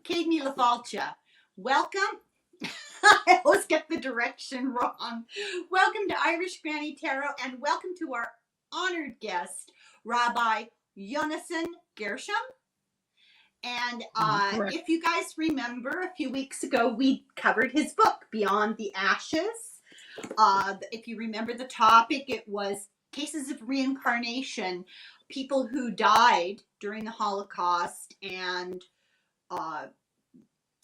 Kate Lafalcha. Welcome. I always get the direction wrong. Welcome to Irish Granny Tarot, and welcome to our honored guest, Rabbi Yonassan Gershom. And if you guys remember, a few weeks ago, we covered his book, Beyond the Ashes. If you remember the topic, it was cases of reincarnation, people who died during the Holocaust and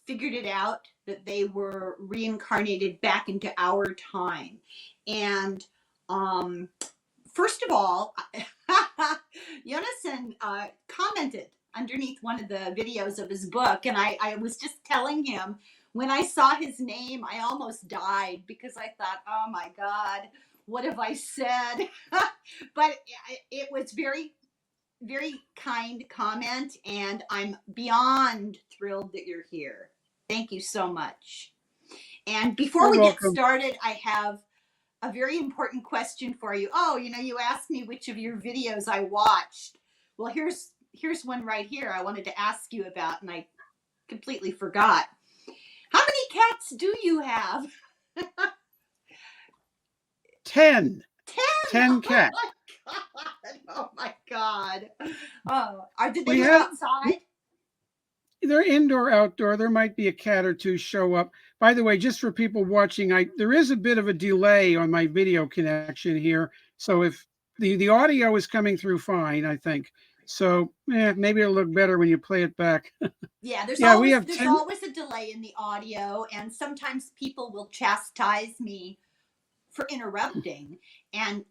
figured it out that they were reincarnated back into our time. And first of all, Yonassan commented underneath one of the videos of his book, and I was just telling him, when I saw his name, I almost died because I thought, oh my God, what have I said? But it was very, very kind comment, and I'm beyond thrilled that you're here. Thank you so much. And before we get started, I have a very important question for you. Oh, you asked me which of your videos I watched. Well, here's one right here I wanted to ask you about, and I completely forgot. How many cats do you have? 10. 10 cats. Oh my God. Oh, did they live outside? They're indoor, outdoor. There might be a cat or two show up. By the way, just for people watching, there is a bit of a delay on my video connection here. So if the audio is coming through fine, I think. So maybe it'll look better when you play it back. Yeah, there's always a delay in the audio, and sometimes people will chastise me for interrupting, and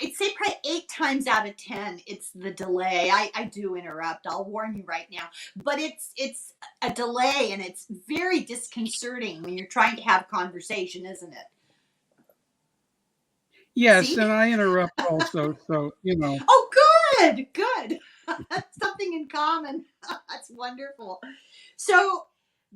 I'd say probably 8 times out of 10 it's the delay. I do interrupt, I'll warn you right now, but it's a delay, and it's very disconcerting when you're trying to have conversation, isn't it? Yes. See? And I interrupt also, so Oh, good. Something in common. That's wonderful. So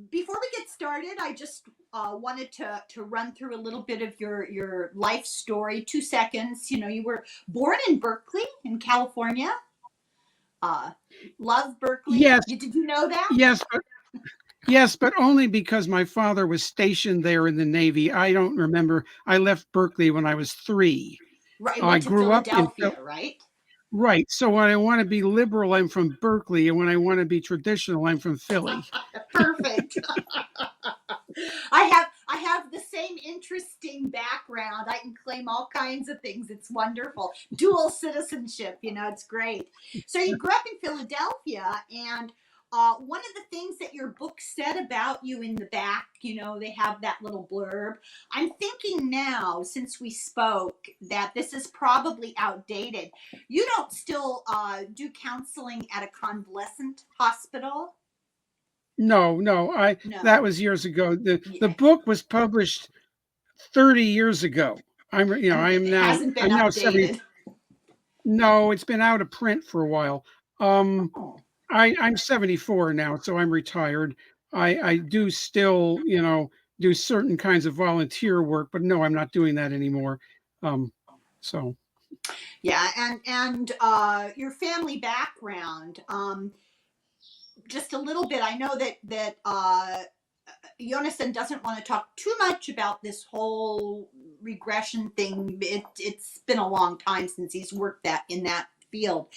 before we get started, I just wanted to run through a little bit of your life story. 2 seconds. You were born in Berkeley, in California. Love Berkeley. Yes. Did you know that? Yes, but only because my father was stationed there in the Navy. I don't remember. I left Berkeley when I was 3. Right. I grew up in Philadelphia, right? Right. So when I want to be liberal, I'm from Berkeley, and when I want to be traditional, I'm from Philly. Perfect. I have the same interesting background. I can claim all kinds of things. It's wonderful. Dual citizenship, it's great. So you grew up in Philadelphia, and one of the things that your book said about you in the back, they have that little blurb. I'm thinking now, since we spoke, that this is probably outdated. You don't still do counseling at a convalescent hospital? No. That was years ago. The book was published 30 years ago. I'm now 70. No, it's been out of print for a while. I'm 74 now, so I'm retired. I do still, do certain kinds of volunteer work, but no, I'm not doing that anymore. So. Yeah, and your family background, just a little bit. I know that Yonassan doesn't want to talk too much about this whole regression thing. It's been a long time since he's worked in that field.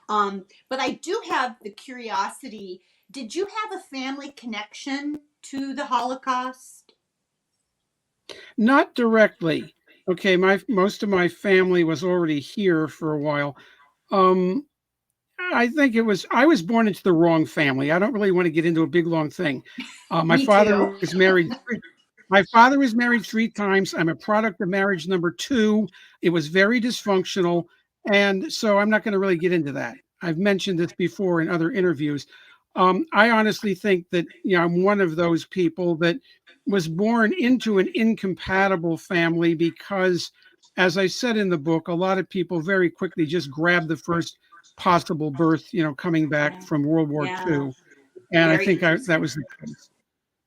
But I do have the curiosity. Did you have a family connection to the Holocaust? Not directly. Okay, most of my family was already here for a while. I think I was born into the wrong family. I don't really want to get into a big long thing. My father was married. My father was married 3 times. I'm a product of marriage number 2. It was very dysfunctional. And so I'm not going to really get into that. I've mentioned this before in other interviews. I honestly think that, I'm one of those people that was born into an incompatible family because, as I said in the book, a lot of people very quickly just grab the first possible birth, coming back from World War II. And I think that was the case.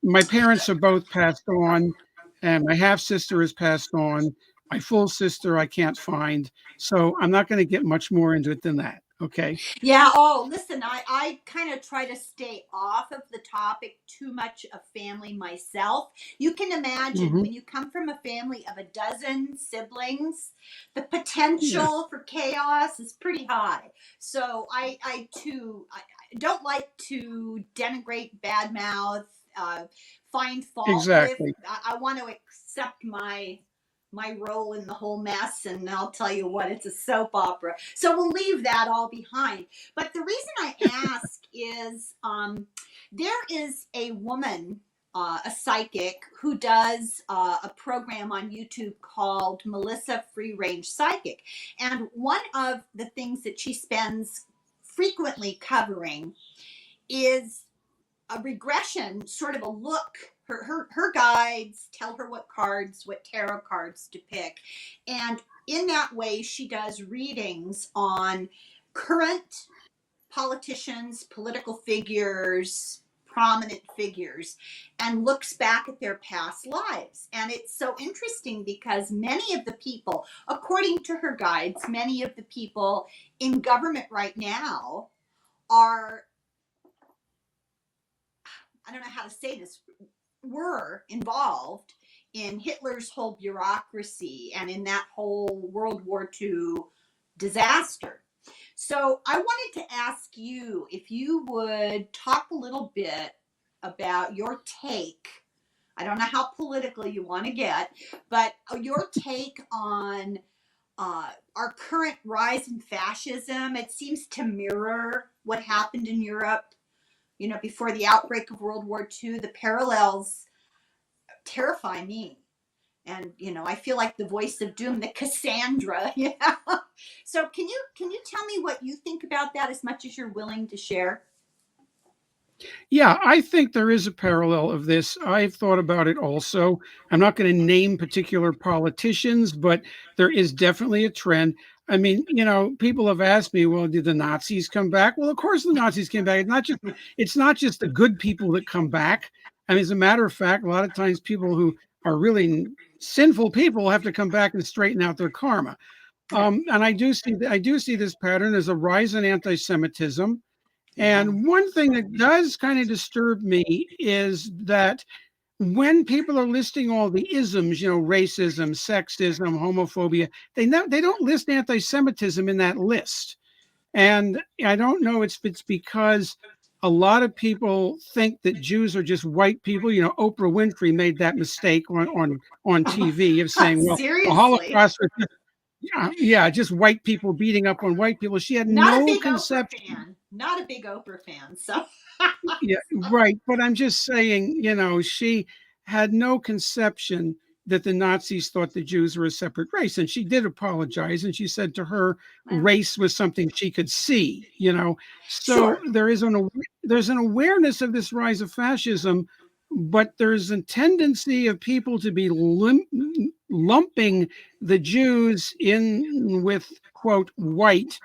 My parents are both passed on, and my half sister has passed on. My full sister I can't find. So I'm not going to get much more into it than that. Okay. Yeah. Oh, listen, I kind of try to stay off of the topic too much of family myself. You can imagine Hmm. when you come from a family of a dozen siblings, the Yeah, potential for chaos is pretty high. So I too, I don't like to denigrate, badmouth, uh, find fault with. exactly. I want to accept my role in the whole mess, and I'll tell you what, it's a soap opera, so we'll leave that all behind. But the reason I ask is there is a woman, a psychic, who does a program on YouTube called Melissa Free Range Psychic, and one of the things that she spends frequently covering is a regression, sort of a look. Her guides tell her what tarot cards to pick. And in that way, she does readings on current politicians, political figures, prominent figures, and looks back at their past lives. And it's so interesting because many of the people, according to her guides, many of the people in government right now are, I don't know how to say this, were involved in Hitler's whole bureaucracy and in that whole World War II disaster. So I wanted to ask you if you would talk a little bit about your take. I don't know how political you want to get, but your take on our current rise in fascism. It seems to mirror what happened in Europe, before the outbreak of World War II. The parallels terrify me. And I feel like the voice of doom, the Cassandra. So can you tell me what you think about that, as much as you're willing to share? Yeah, I think there is a parallel of this. I've thought about it also. I'm not going to name particular politicians, but there is definitely a trend. I mean, people have asked me, well, did the Nazis come back? Well, of course the Nazis came back. It's not just the good people that come back. And as a matter of fact, a lot of times people who are really sinful people have to come back and straighten out their karma. Yeah. And I do see this pattern as a rise in anti-Semitism. Yeah. And one thing that does kind of disturb me is that when people are listing all the isms, racism, sexism, homophobia, they don't list anti-Semitism in that list. And I don't know if it's because a lot of people think that Jews are just white people. Oprah Winfrey made that mistake on TV of saying, well, the Seriously. Holocaust was yeah, just white people beating up on white people. She had Not a no big Oprah conception. fan. Not a big Oprah fan. So Yeah, right. But I'm just saying, she had no conception that the Nazis thought the Jews were a separate race. And she did apologize. And she said to her, well, race was something she could see. So sure. there's an awareness of this rise of fascism, but there's a tendency of people to be lumping the Jews in with, quote, white,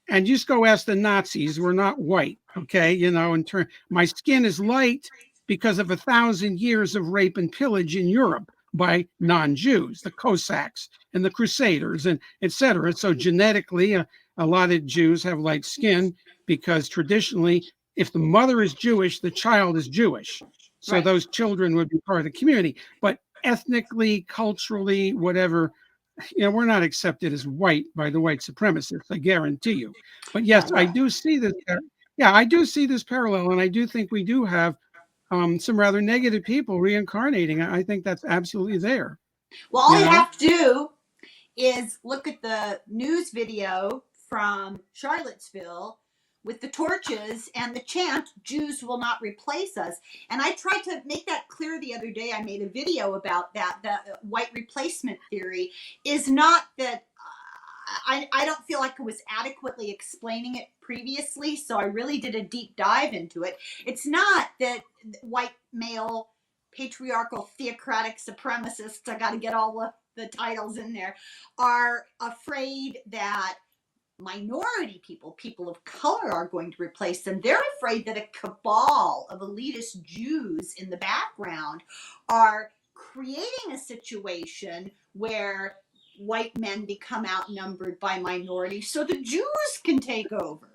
and just go ask the Nazis. We're not white, okay? In turn, my skin is light because of 1,000 years of rape and pillage in Europe by non-Jews, the Cossacks and the Crusaders, and etc. So genetically, a lot of Jews have light skin because traditionally, if the mother is Jewish, the child is Jewish. So Right. those children would be part of the community. But ethnically, culturally, whatever, we're not accepted as white by the white supremacists, I guarantee you. But yes, I Well, do see this. Yeah, I do see this parallel, and I do think we do have some rather negative people reincarnating. I think that's absolutely there. all You you know, have to do is look at the news video from Charlottesville with the torches and the chant, Jews will not replace us. And I tried to make that clear the other day. I made a video about that. The white replacement theory is not that. I don't feel like I was adequately explaining it previously, so I really did a deep dive into it. It's not that white male patriarchal theocratic supremacists, I got to get all the titles in there, are afraid that minority people of color, are going to replace them. They're afraid that a cabal of elitist Jews in the background are creating a situation where white men become outnumbered by minorities so the Jews can take over.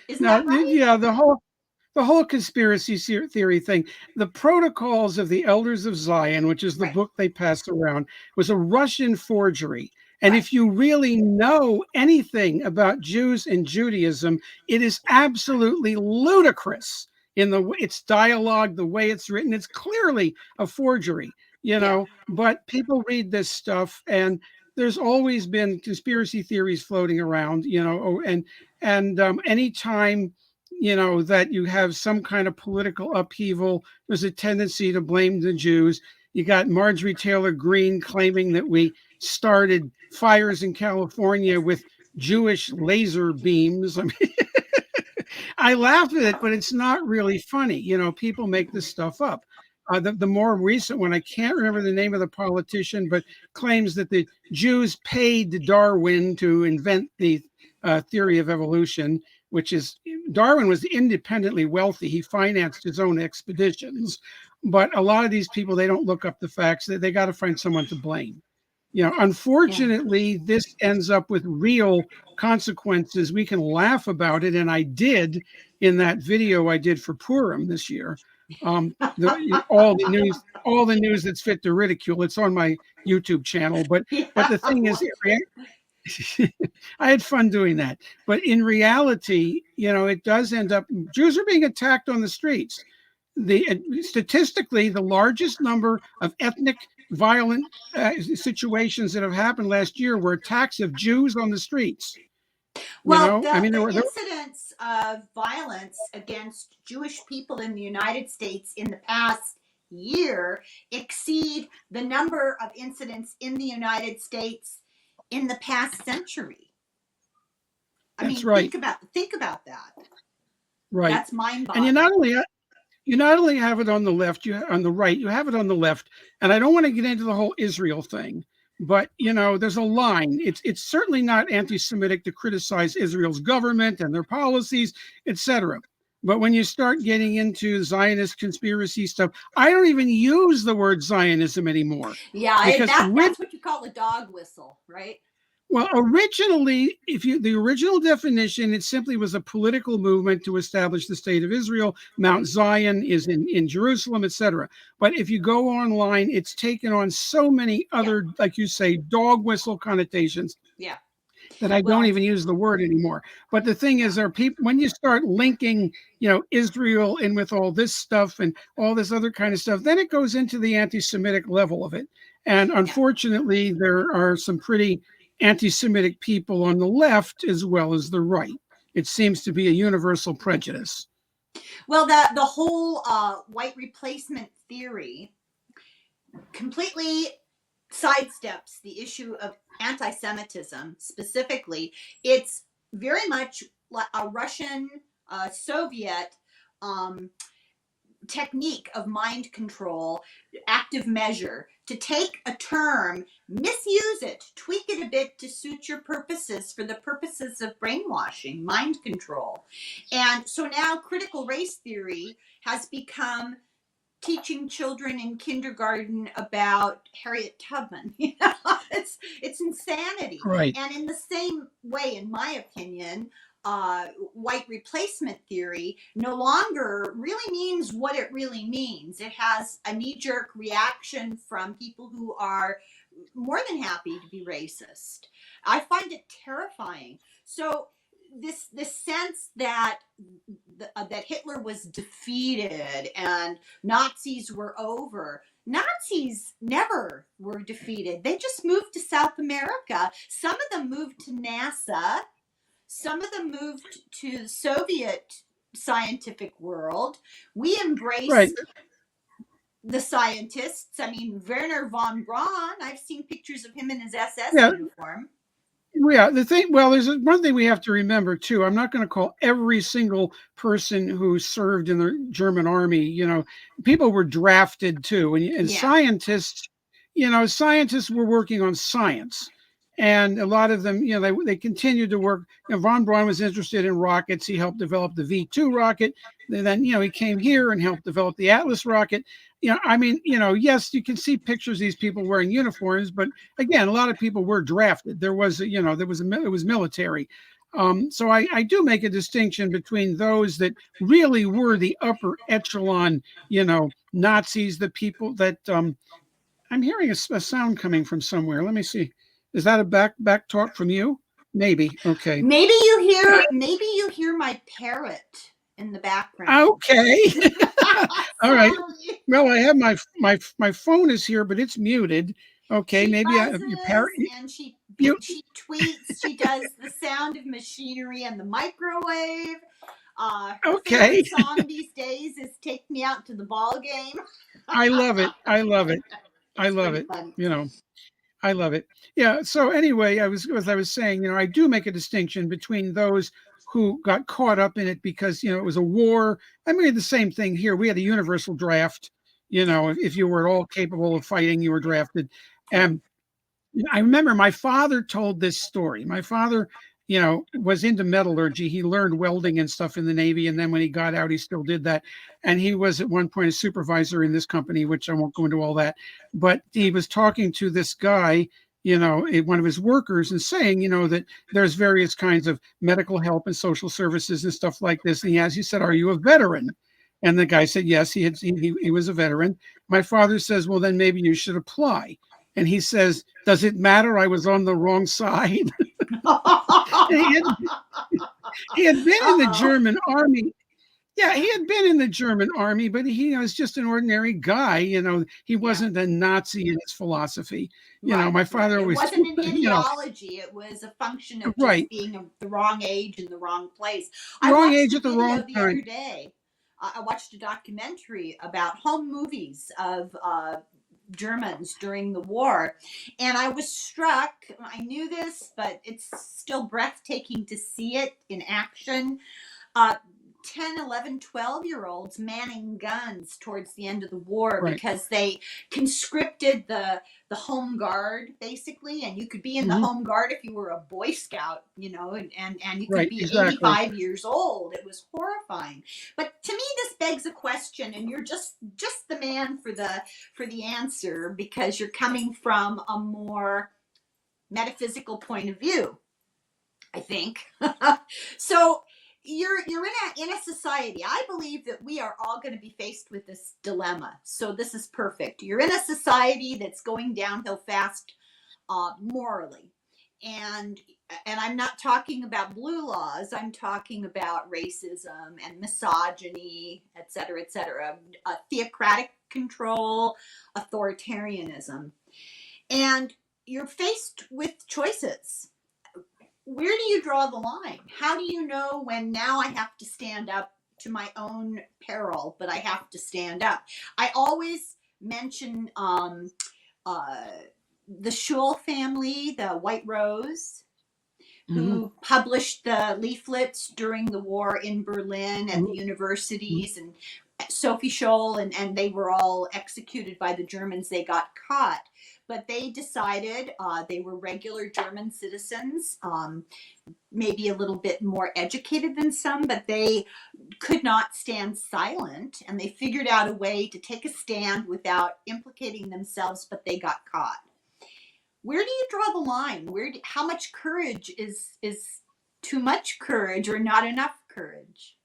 Isn't Now, that right? yeah, the whole conspiracy theory thing, the Protocols of the Elders of Zion, which is the Right, book they passed around, was a Russian forgery. And right. if you really know anything about Jews and Judaism, it is absolutely ludicrous in its dialogue, the way it's written. It's clearly a forgery, Yeah, but people read this stuff, and there's always been conspiracy theories floating around, and anytime that you have some kind of political upheaval, there's a tendency to blame the Jews. You got Marjorie Taylor Greene claiming that we started fires in California with Jewish laser beams. I mean, I laugh at it, but it's not really funny. People make this stuff up. The more recent one, I can't remember the name of the politician, but claims that the Jews paid Darwin to invent the theory of evolution, which is Darwin was independently wealthy. He financed his own expeditions. But a lot of these people, they don't look up the facts. They got to find someone to blame. yeah. Unfortunately, this ends up with real consequences. We can laugh about it, and I did in that video I did for Purim this year. All the news that's fit to ridicule. It's on my YouTube channel, but Yeah. the thing is, I had fun doing that. But in reality, it does end up Jews are being attacked on the streets. Statistically, the largest number of ethnic violent situations that have happened last year were attacks of Jews on the streets. Well, I the, mean, the incidents of violence against Jewish people in the United States in the past year exceed the number of incidents in the United States in the past century. I that's mean, right, think about that. right. That's And mind-boggling. you not only have it on the left, on the right, you have it on the left. And I don't want to get into the whole Israel thing, but there's a line. It's certainly not anti-Semitic to criticize Israel's government and their policies, etc. But when you start getting into Zionist conspiracy stuff, I don't even use the word Zionism anymore Yeah, because that's what you call a dog whistle, right? well, originally, the original definition, it simply was a political movement to establish the state of Israel. Mount Zion is in Jerusalem, etc. But if you go online, it's taken on so many Yeah, other, like you say, dog whistle connotations yeah. that I don't Well, even use the word anymore. But the thing yeah, is, there are people when you start linking, Israel in with all this stuff and all this other kind of stuff, then it goes into the anti-Semitic level of it. And yeah. unfortunately, there are some pretty anti-Semitic people on the left as well as the right. It seems to be a universal prejudice. Well, the whole white replacement theory completely sidesteps the issue of anti-Semitism specifically. It's very much like a Russian Soviet um, technique of mind control, active measure, to take a term, misuse it, tweak it a bit to suit your purposes for the purposes of brainwashing, mind control. And so now critical race theory has become teaching children in kindergarten about Harriet Tubman. It's insanity. Right. And in the same way, in my opinion, white replacement theory no longer really means what it really means. It has a knee-jerk reaction from people who are more than happy to be racist. I find it terrifying. So this sense that that Hitler was defeated and Nazis were over. Nazis never were defeated. They just moved to South America. Some of them moved to NASA. Some of them moved to the Soviet scientific world. We Right. embraced the scientists. I mean, Werner von Braun, I've seen pictures of him in his SS Yeah. uniform. Yeah, there's one thing we have to remember too. I'm not going to call every single person who served in the German army, people were drafted too. And Yeah, scientists were working on science. And a lot of them, they continued to work. Von Braun was interested in rockets. He helped develop the V2 rocket. And then, he came here and helped develop the Atlas rocket. Yes, you can see pictures of these people wearing uniforms, but again, a lot of people were drafted. It was military. So I do make a distinction between those that really were the upper echelon, Nazis, the people that I'm hearing a sound coming from somewhere. Let me see. Is that a back talk from you? Maybe. Okay. Maybe you hear my parrot in the background. Okay. All right. Sorry. Well, I have my phone is here, but it's muted. Okay, She maybe your buzzes parrot. and she You she tweets. She does the sound of machinery and the microwave. Her okay? favorite song these days is "Take Me Out to the Ball Game." I love it. I love it. I It's love pretty it. funny. I love it. Yeah. So anyway, as I was saying, I do make a distinction between those who got caught up in it because it was a war. I mean, the same thing here. We had a universal draft. If you were at all capable of fighting, you were drafted. Right. And I remember my father told this story. My father, was into metallurgy. He learned welding and stuff in the Navy. And then when he got out, he still did that. And he was at one point a supervisor in this company, which I won't go into all that. But he was talking to this guy, one of his workers, and saying, that there's various kinds of medical help and social services and stuff like this. And he said, "Are you a veteran?" And the guy said, yes, he was a veteran. My father says, "Well, then maybe you should apply." And he says, "Does it matter? I was on the wrong side." he, had, he had been in the Uh-oh. German army. Yeah, he had been in the German army, but he was just an ordinary guy. He Yeah. wasn't a Nazi in his philosophy. Right. My father It always, wasn't an ideology. It was a function of just right, being the wrong age in the wrong place. I wrong watched age a at the wrong video the time. other day. I watched a documentary about home movies of Germans during the war. And I was struck. I knew this, but it's still breathtaking to see it in action. uh, 10, 11, 12-year-olds manning guns towards the end of the war Right. because they conscripted the home guard, basically, and you could be in the Hmm. home guard if you were a Boy Scout, and you could Right. be Exactly. 85 years old. It was horrifying. But to me, this begs a question, and you're just the man for the answer, because you're coming from a more metaphysical point of view, I think. So you're in a society. I believe that we are all going to be faced with this dilemma. So this is perfect. You're in a society that's going downhill fast, morally, and I'm not talking about blue laws. I'm talking about racism and misogyny, et cetera, theocratic control, authoritarianism, and you're faced with choices. Where do you draw the line? How do you know when now I have to stand up to my own peril, but I have to stand up? I always mention uh, the Schul family, the White Rose, Hmm. who published the leaflets during the war in Berlin at the Hmm. universities, and Sophie Scholl, and they were all executed by the Germans. They got caught, but they decided they were regular German citizens, maybe a little bit more educated than some, but they could not stand silent, and they figured out a way to take a stand without implicating themselves, but they got caught. Where do you draw the line? How much courage is too much courage or not enough courage?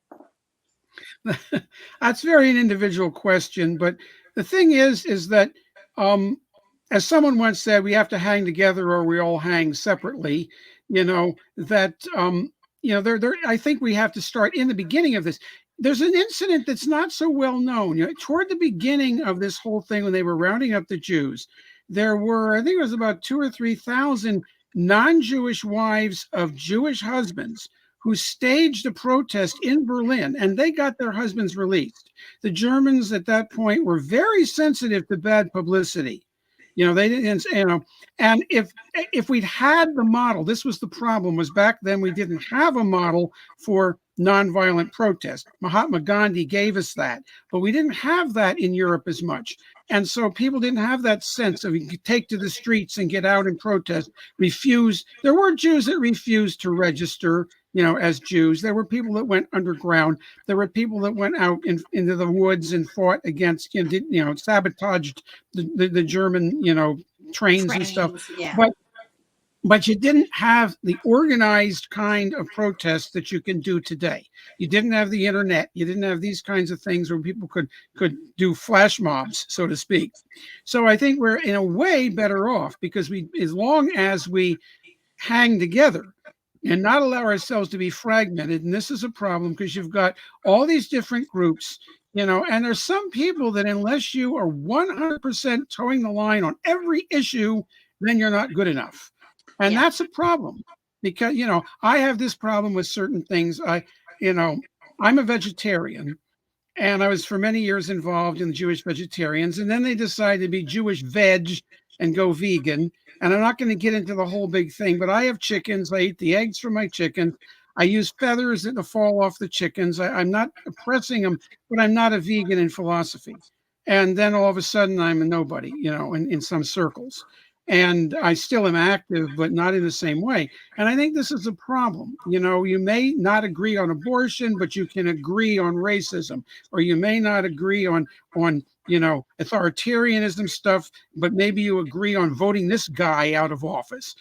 That's very an individual question, but the thing is that, um, as someone once said, we have to hang together or we all hang separately. That there. I think we have to start in the beginning of this. There's an incident that's not so well known. Toward the beginning of this whole thing, when they were rounding up the Jews, there were, I think it was about 2 or 3 thousand non-Jewish wives of Jewish husbands who staged a protest in Berlin, and they got their husbands released. The Germans at that point were very sensitive to bad publicity. They didn't, and if we'd had the model, this was the problem, was back then we didn't have a model for nonviolent protest. Mahatma Gandhi gave us that, but we didn't have that in Europe as much. And so people didn't have that sense of you could take to the streets and get out and protest, refuse. There were Jews that refused to register, as Jews. There were people that went underground. There were people that went out into the woods and fought against, sabotaged the German, trains and stuff. Trains, yeah. But but you didn't have the organized kind of protest that you can do today. You didn't have the internet. You didn't have these kinds of things where people could do flash mobs, so to speak. So I think we're in a way better off because as long as we hang together and not allow ourselves to be fragmented. And this is a problem because you've got all these different groups, and there's some people that unless you are 100% towing the line on every issue, then you're not good enough. And Yeah. that's a problem because, I have this problem with certain things. I'm a vegetarian and I was for many years involved in the Jewish vegetarians. And then they decided to be Jewish veg and go vegan. And I'm not going to get into the whole big thing, but I have chickens. I eat the eggs from my chickens. I use feathers that fall off the chickens. I'm not oppressing them, but I'm not a vegan in philosophy. And then all of a sudden I'm a nobody, in some circles. And I still am active, but not in the same way. And I think this is a problem. You may not agree on abortion, but you can agree on racism, or you may not agree on authoritarianism stuff, but maybe you agree on voting this guy out of office.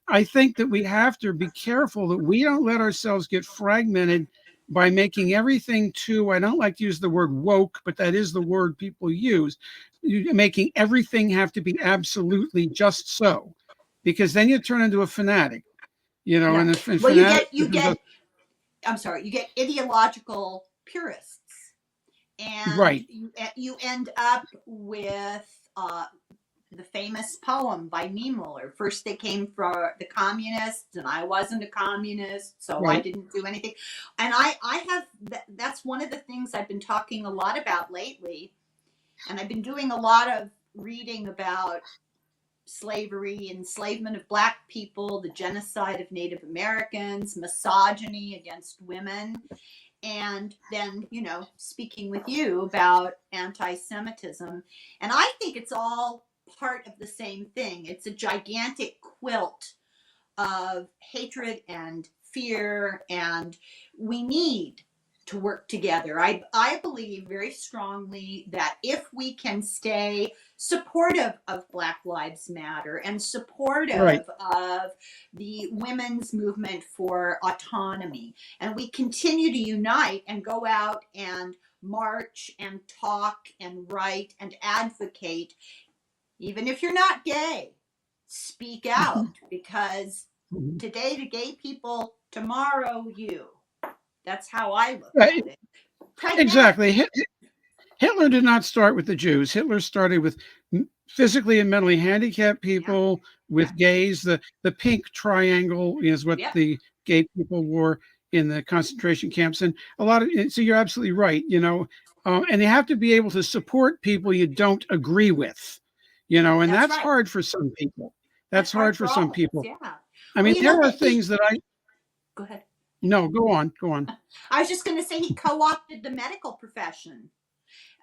I think that we have to be careful that we don't let ourselves get fragmented by making everything I don't like to use the word woke, but that is the word people use, making everything have to be absolutely just so, because then you turn into a fanatic, Yeah. and Well, you get I'm sorry, you get ideological purists, and right. you end up with the famous poem by Niemöller. First, they came for the communists, and I wasn't a communist, so I Right. didn't do anything. And I have that's one of the things I've been talking a lot about lately, and I've been doing a lot of reading about slavery, enslavement of Black people, the genocide of Native Americans, misogyny against women, and then, speaking with you about anti-Semitism. And I think it's all part of the same thing. It's a gigantic quilt of hatred and fear, and we need to work together. I believe very strongly that if we can stay supportive of Black Lives Matter and Right. supportive of the women's movement for autonomy, and we continue to unite and go out and march and talk and write and advocate, even if you're not gay, speak out, because today the gay people, tomorrow you. That's how I look Right. at it. Pragmatic. Exactly. Hitler did not start with the Jews. Hitler started with physically and mentally handicapped Yeah. people, Yeah. with gays. The pink triangle is what Yep. the gay people wore in the concentration camps. And a lot of, so you're absolutely right, and you have to be able to support people you don't agree with, and That's that's right. hard for some people. That's That's hard hard for for some all of us. people. Yeah. I Well, mean, you know there are that things that go ahead. no, go on, go on. I was just going to say he co-opted the medical profession,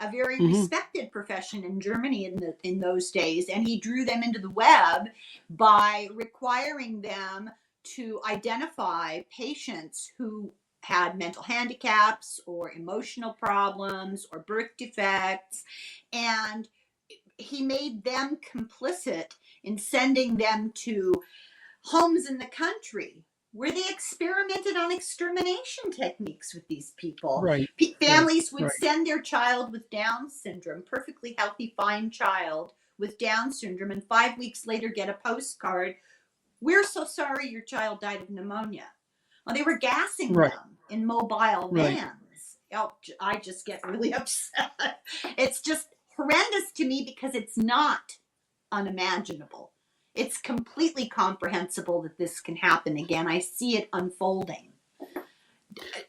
a very Hmm. respected profession in Germany in those days, and he drew them into the web by requiring them to identify patients who had mental handicaps or emotional problems or birth defects, and he made them complicit in sending them to homes in the country where they experimented on extermination techniques with these people. Right, right, Families would right, send their child with Down syndrome, perfectly healthy, fine child with Down syndrome, and 5 weeks later get a postcard. We're so sorry your child died of pneumonia. Well, they were gassing right, them in mobile right. vans. Oh, I just get really upset. It's just horrendous to me because it's not unimaginable. It's completely comprehensible that this can happen again. I see it unfolding.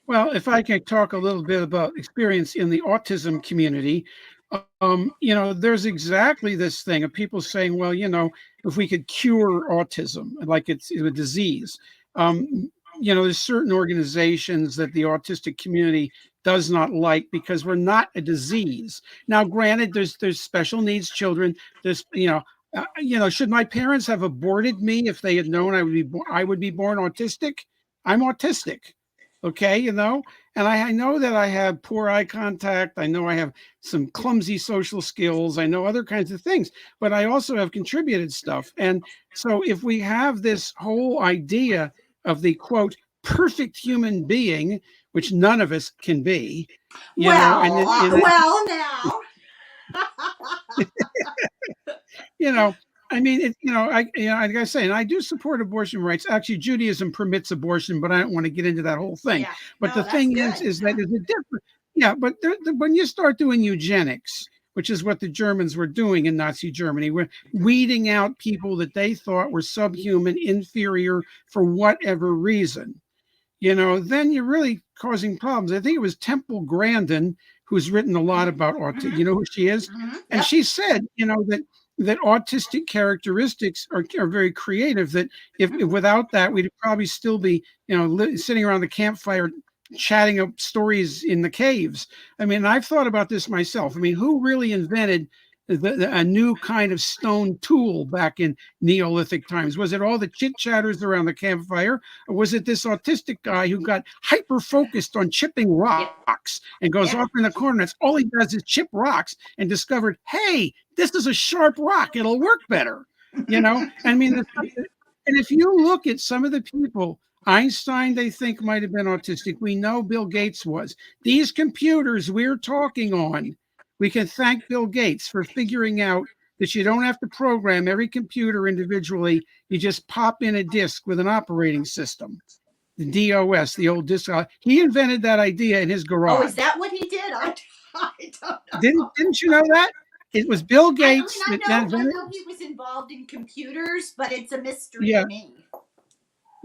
Well, if I can talk a little bit about experience in the autism community, there's exactly this thing of people saying, well, if we could cure autism, like it's a disease, there's certain organizations that the autistic community does not like because we're not a disease. Now, granted, there's special needs children. There's, should my parents have aborted me if they had known I would be born autistic? I'm autistic. Okay, and I know that I have poor eye contact. I know I have some clumsy social skills. I know other kinds of things, but I also have contributed stuff. And so if we have this whole idea of the quote perfect human being, which none of us can be, and Well, now. you know, I mean, like I say, and I do support abortion rights. Actually, Judaism permits abortion, but I don't want to get into that whole thing. Yeah. But No, the that's thing good. is that there's a difference. Yeah, but when you start doing eugenics, which is what the Germans were doing in Nazi Germany, we're weeding out people that they thought were subhuman, inferior for whatever reason, then you're really causing problems. I think it was Temple Grandin who's written a lot about autism. You know who she is? And Yep. she said, that autistic characteristics are very creative. That if without that, we'd probably still be, sitting around the campfire chatting up stories in the caves. I mean, I've thought about this myself. I mean, who really invented a new kind of stone tool back in Neolithic times? Was it all the chit chatters around the campfire? Or was it this autistic guy who got hyper focused on chipping Yep. rocks and goes Yeah. off in the corner? That's all he does is chip rocks and discovered, hey, this is a sharp rock. It'll work better. I mean, and if you look at some of the people, Einstein, they think might have been autistic. We know Bill Gates was. These computers we're talking on, we can thank Bill Gates for figuring out that you don't have to program every computer individually. You just pop in a disk with an operating system, the DOS, the old disk. He invented that idea in his garage. Oh, is that what he did? I don't know. Didn't you know that? It was Bill I mean, Gates I that know invented. he was involved in computers, but it's a mystery Yeah. to me.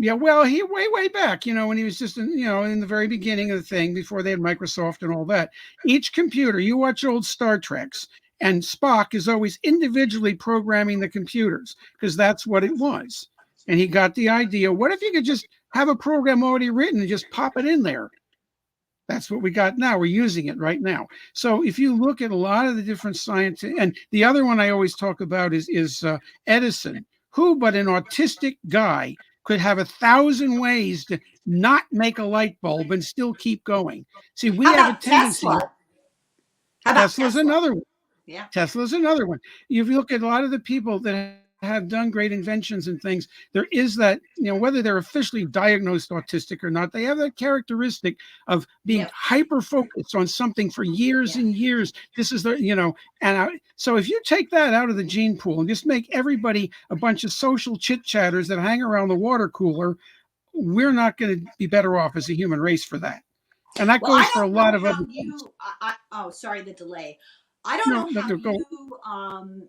Yeah, well, he way back, when he was just in the very beginning of the thing before they had Microsoft and all that. Each computer, you watch old Star Treks, and Spock is always individually programming the computers because that's what it was. And he got the idea, what if you could just have a program already written and just pop it in there? That's what we got now. We're using it right now. So if you look at a lot of the different science, and the other one I always talk about is Edison, who but an autistic guy could have 1,000 ways to not make a light bulb and still keep going. See, we How have a about tendency. Tesla? How about Tesla's Tesla? another one. Yeah. Tesla's another one. If you look at a lot of the people that have done great inventions and things, there is that, whether they're officially diagnosed autistic or not, they have that characteristic of being Yep. hyper focused on something for years Yeah. and years. This is so if you take that out of the gene pool and just make everybody a bunch of social chit chatters that hang around the water cooler, we're not going to be better off as a human race for that. And that Well, I goes for a don't lot know of other how things. oh, sorry, the delay. I don't No, know no, how no, go. you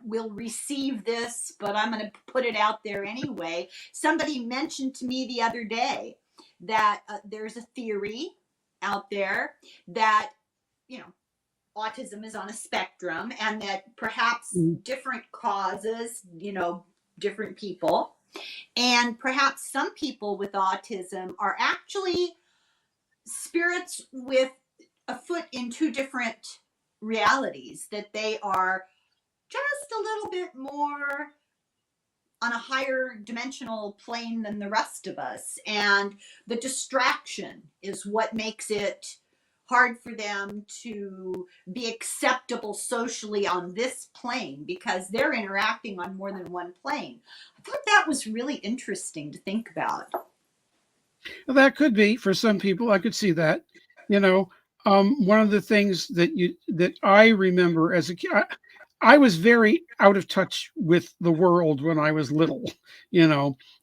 will receive this, but I'm going to put it out there anyway. Somebody mentioned to me the other day that there's a theory out there that, autism is on a spectrum and that perhaps different causes, different people. And perhaps some people with autism are actually spirits with a foot in two different realities, that they are just a little bit more on a higher dimensional plane than the rest of us. And the distraction is what makes it hard for them to be acceptable socially on this plane because they're interacting on more than one plane. I thought that was really interesting to think about. Well, that could be for some people. I could see that. One of the things that I remember as a kid, I was very out of touch with the world when I was little.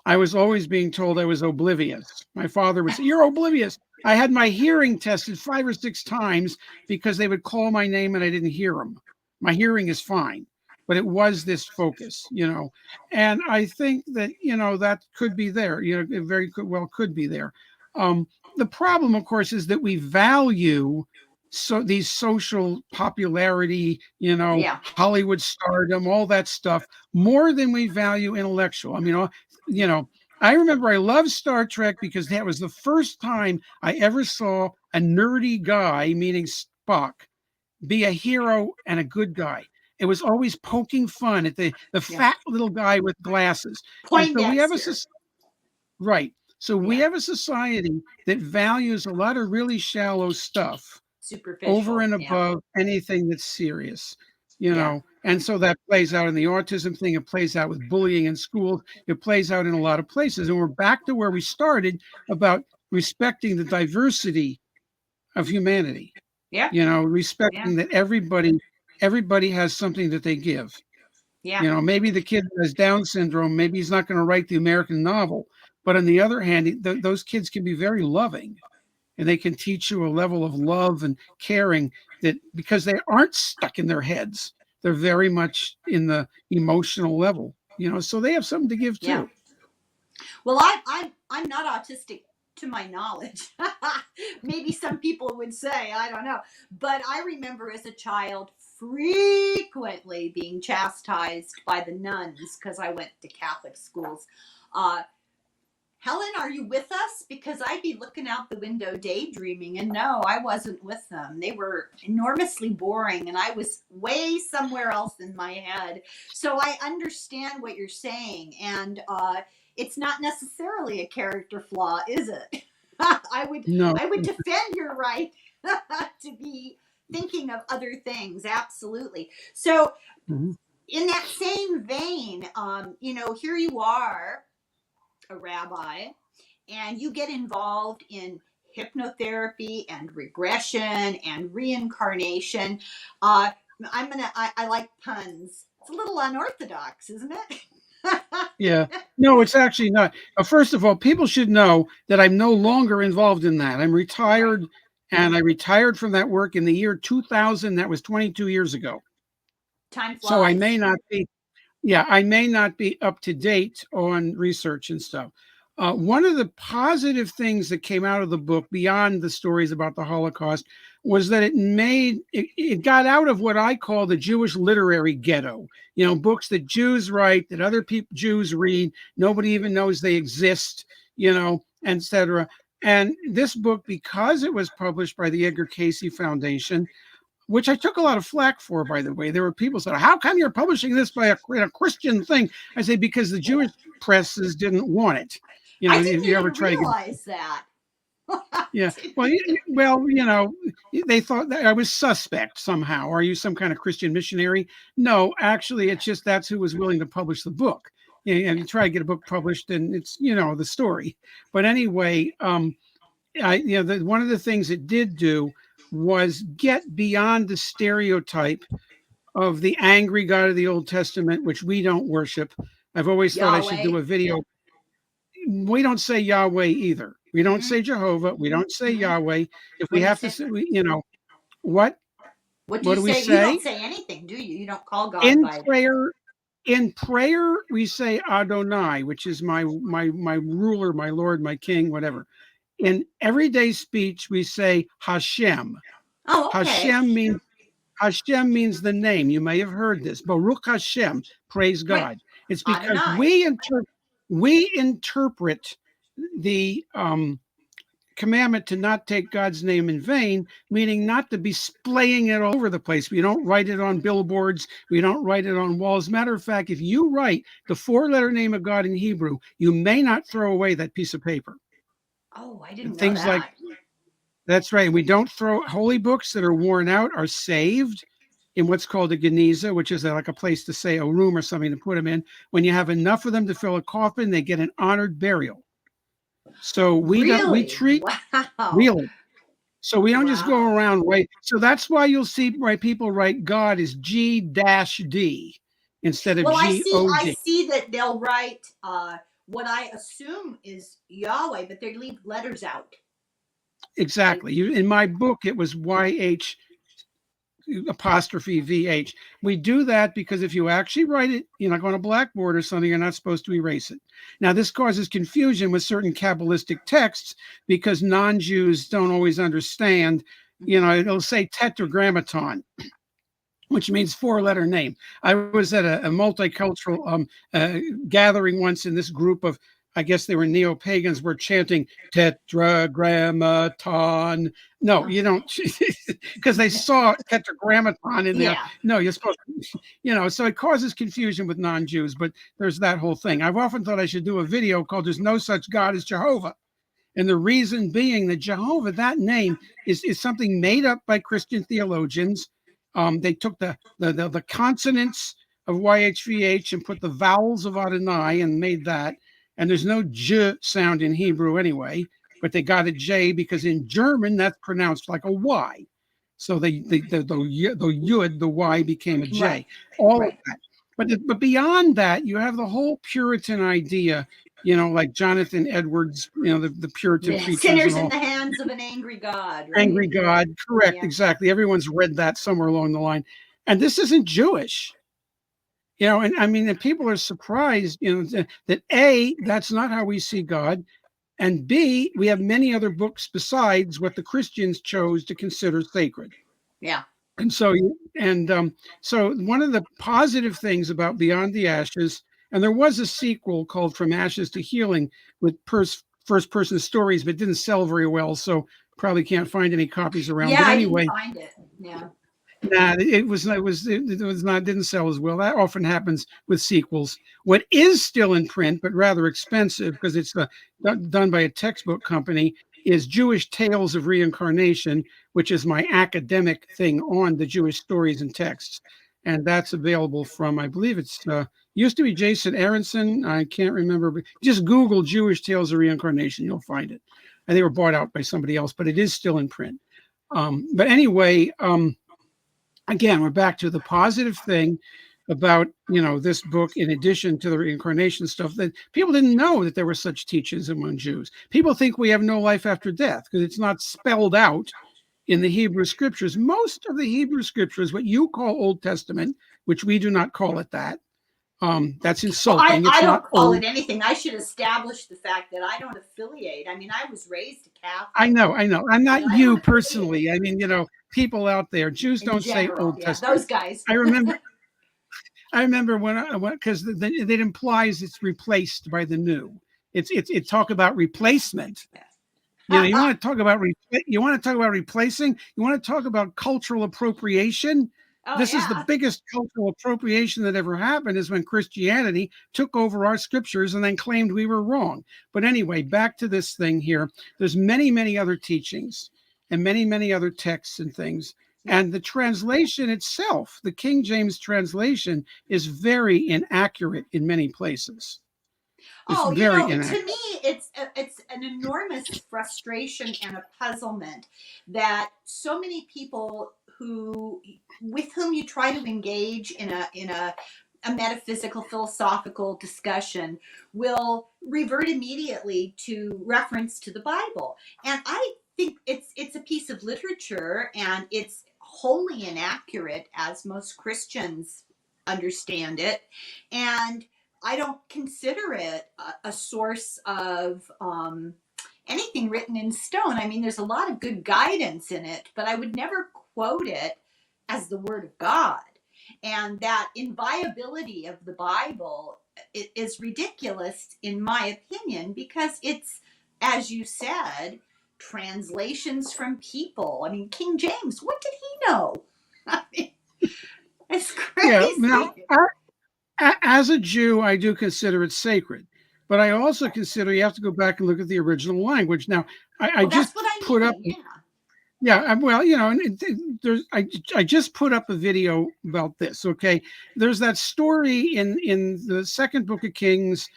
I was always being told I was oblivious. My father would say, "You're oblivious." I had my hearing tested 5 or 6 times because they would call my name and I didn't hear them. My hearing is fine, but it was this focus. And I think that that could be there. It very well could be there. The problem, of course, is that we value these social popularity, Yeah. Hollywood stardom, all that stuff more than we value intellectual. I mean, I remember I loved Star Trek because that was the first time I ever saw a nerdy guy, meaning Spock, be a hero and a good guy. It was always poking fun at the Yeah. fat little guy with glasses. And so we have Poindexter. right. So we Yeah. have a society that values a lot of really shallow stuff over Superficial. and Yeah. above anything that's serious, you Yeah. know. And so that plays out in the autism thing. It plays out with bullying in schools. It plays out in a lot of places. And we're back to where we started about respecting the diversity of humanity, Yeah. you know, Yeah. respecting that everybody has something that they give. Yeah. You know, maybe the kid that has Down syndrome, maybe he's not going to write the American novel. But on the other hand, those kids can be very loving, and they can teach you a level of love and caring that because they aren't stuck in their heads, they're very much in the emotional level, you know, so they have something to give Yeah. too. Well, I'm not autistic to my knowledge. Maybe some people would say, I don't know. But I remember as a child frequently being chastised by the nuns because I went to Catholic schools. Uh, Helen, are you with us? Because I'd be looking out the window daydreaming, and no, I wasn't with them. They were enormously boring, and I was way somewhere else in my head. So I understand what you're saying, and it's not necessarily a character flaw, is it? I would No. I would defend your right to be thinking of other things. Absolutely. So Mhm. in that same vein, here you are, a rabbi, and you get involved in hypnotherapy and regression and reincarnation. Uh, I like puns. It's a little unorthodox, isn't it? Yeah. No, it's actually not. First of all, people should know that I'm no longer involved in that. I'm Right. retired, and I retired from that work in the year 2000. That was 22 years ago. Time So I flies. may not be Yeah, I may not be up to date on research and stuff. One of the positive things that came out of the book, beyond the stories about the Holocaust, was that it got out of what I call the Jewish literary ghetto. You know, books that Jews write, that other people Jews read, nobody even knows they exist. You know, etc. And this book, because it was published by the Edgar Casey Foundation, which I took a lot of flack for, by the way. There were people said, "How come you're publishing this by a Christian thing?" I say, because the Jewish presses didn't want it. You know, I if didn't you ever even try to get, realize that. yeah, you know, they thought that I was suspect somehow. Are you some kind of Christian missionary? No, actually, it's just that's who was willing to publish the book. And you try to get a book published, and it's the story. But anyway, one of the things it did do was get beyond the stereotype of the angry God of the Old Testament, which we don't worship. I've always thought I should Yahweh. do a video. We don't say Yahweh either. We don't Mm-hmm. say Jehovah. We don't say Mm-hmm. Yahweh. If What we do you have to say? say, what? What do What you do we say? You don't say? say anything, do you? You don't call God In by. prayer, in prayer, we say Adonai, which is my ruler, my Lord, my King, whatever. In everyday speech, we say Hashem. Oh, okay. Hashem means the name. You may have heard this. Baruch Hashem, praise Right. God. It's because Adonai. we interpret the commandment to not take God's name in vain, meaning not to be splaying it all over the place. We don't write it on billboards. We don't write it on walls. Matter of fact, if you write the four-letter name of God in Hebrew, you may not throw away that piece of paper. Oh, I didn't And know things like that. that's right. We don't throw holy books that are worn out are saved in what's called a geniza, which is like a place to say a room or something to put them in. When you have enough of them to fill a coffin, they get an honored burial. So we Really? treat Wow. really. So we don't just go Wow. around right. So that's why you'll see people write God is G-D instead of Well, I G-O-D. see that they'll write what I assume is Yahweh, but they leave letters out. Exactly. In my book, it was YH apostrophe VH. We do that because if you actually write it, like on a blackboard or something, you're not supposed to erase it. Now, this causes confusion with certain Kabbalistic texts because non-Jews don't always understand. It'll say tetragrammaton, which means four-letter name. I was at a multicultural gathering once in this group of I guess they were neo-pagans, were chanting tetragrammaton. No, you don't, because they saw tetragrammaton in there. Yeah. No, you're supposed to, so it causes confusion with non-Jews, but there's that whole thing. I've often thought I should do a video called There's No Such God as Jehovah. And the reason being that Jehovah, that name, is something made up by Christian theologians. They took the consonants of YHVH and put the vowels of Adonai and made that. And there's no J sound in Hebrew anyway, but they got a J because in German that's pronounced like a Y. So the Yud, the Y became a J. Right. All of that. But beyond that, you have the whole Puritan idea, like Jonathan Edwards, the Puritan preachers. Sinners in the hands of an angry God. Right? Angry God, correct, Yeah. exactly. Everyone's read that somewhere along the line. And this isn't Jewish. And I mean, and people are surprised, that A, that's not how we see God. And B, we have many other books besides what the Christians chose to consider sacred. Yeah. And so one of the positive things about Beyond the Ashes, and there was a sequel called From Ashes to Healing with first-person stories, but didn't sell very well, so probably can't find any copies around. Yeah, but anyway, I didn't find it. Yeah. Nah, didn't sell as well. That often happens with sequels. What is still in print, but rather expensive because it's done by a textbook company, is Jewish Tales of Reincarnation, which is my academic thing on the Jewish stories and texts. And that's available from, I believe it's, used to be Jason Aronson. I can't remember, but just Google Jewish Tales of Reincarnation. You'll find it. And they were bought out by somebody else, but it is still in print. But anyway, again, we're back to the positive thing about, this book, in addition to the reincarnation stuff, that people didn't know that there were such teachings among Jews. People think we have no life after death because it's not spelled out in the Hebrew scriptures. Most of the Hebrew scriptures, what you call Old Testament, which we do not call it that, that's insulting. Well, I don't call old. it anything. I should establish the fact that I don't affiliate. I mean, I was raised Catholic. I know. I'm not you personally. I mean, people out there, Jews don't say Old Testament. Those guys. I remember when because it implies it's replaced by the new. It talk about replacement. You want to talk about replacing. You want to talk about cultural appropriation. This is the biggest cultural appropriation that ever happened, is when Christianity took over our scriptures and then claimed we were wrong. But anyway, back to this thing here. There's many, many other teachings and many, many other texts and things. And the translation itself, the King James translation, is very inaccurate in many places. To me, it's an enormous frustration and a puzzlement that so many people with whom you try to engage in a metaphysical, philosophical discussion will revert immediately to reference to the Bible. And I think it's a piece of literature, and it's wholly inaccurate as most Christians understand it. And I don't consider it a source of anything written in stone. I mean, there's a lot of good guidance in it, but I would never quote it as the Word of God. And that inviolability of the Bible is ridiculous, in my opinion, because it's, as you said, translations from people. I mean, King James, what did he know? I mean, it's crazy. Yeah, now, as a Jew, I do consider it sacred, but I also consider you have to go back and look at the original language. Now, I just put up. Yeah, well, I just put up a video about this. Okay, there's that story in the second book of Kings,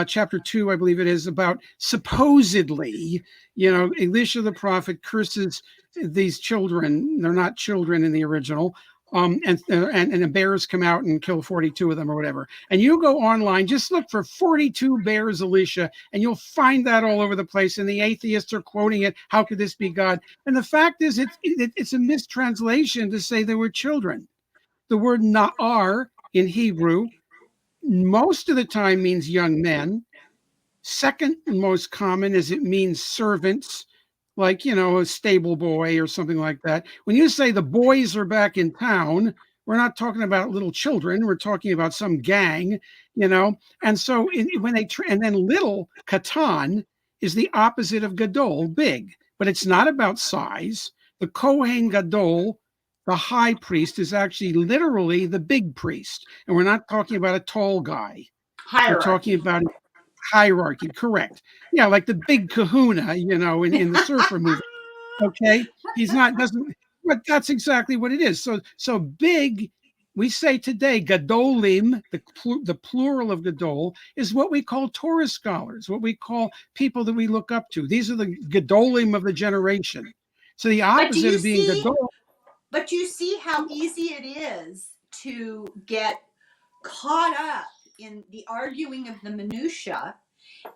chapter 2, I believe it is, about supposedly, Elisha the prophet curses these children. They're not children in the original. And the bears come out and kill 42 of them or whatever. And you go online, just look for 42 bears Elisha, and you'll find that all over the place. And the atheists are quoting it. How could this be God? And the fact is, it's a mistranslation to say they were children. The word na'ar in Hebrew most of the time means young men. Second most common is it means servants, like, a stable boy or something like that. When you say the boys are back in town, We're not talking about little children. We're talking about some gang, And so when and then little, katan, is the opposite of gadol, big, but it's not about size. The Kohen Gadol, the high priest, is actually literally the big priest. And we're not talking about a tall guy. We're talking Hierarchy. about hierarchy, correct. Yeah, like the big kahuna, in the surfer movie. Okay. But that's exactly what it is. So big, we say today, gadolim, the plural of gadol, is what we call Torah scholars, what we call people that we look up to. These are the gadolim of the generation. So the But do opposite you of being see? gadol. But you see how easy it is to get caught up in the arguing of the minutia.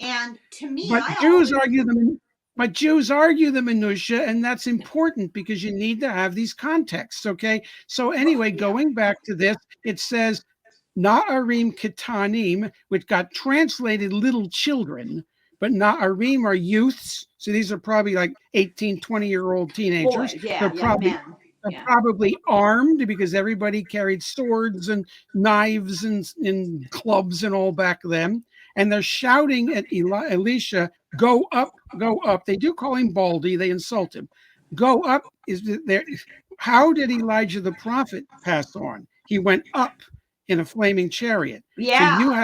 And to me, But I Jews always argue the but Jews argue the minutia, and that's important because you need to have these contexts. Okay. So anyway, yeah. going back to this, it says Na'arim Kitanim, which got translated little children, but Na'arim are youths. So these are probably like 18, 20-year-old teenagers. Boys, yeah, young men. They're Yeah. probably armed because everybody carried swords and knives and clubs and all back then. And they're shouting at Elisha, go up, go up. They do call him Baldy. They insult him. Go up is there. How did Elijah the prophet pass on? He went up in a flaming chariot. So Yeah.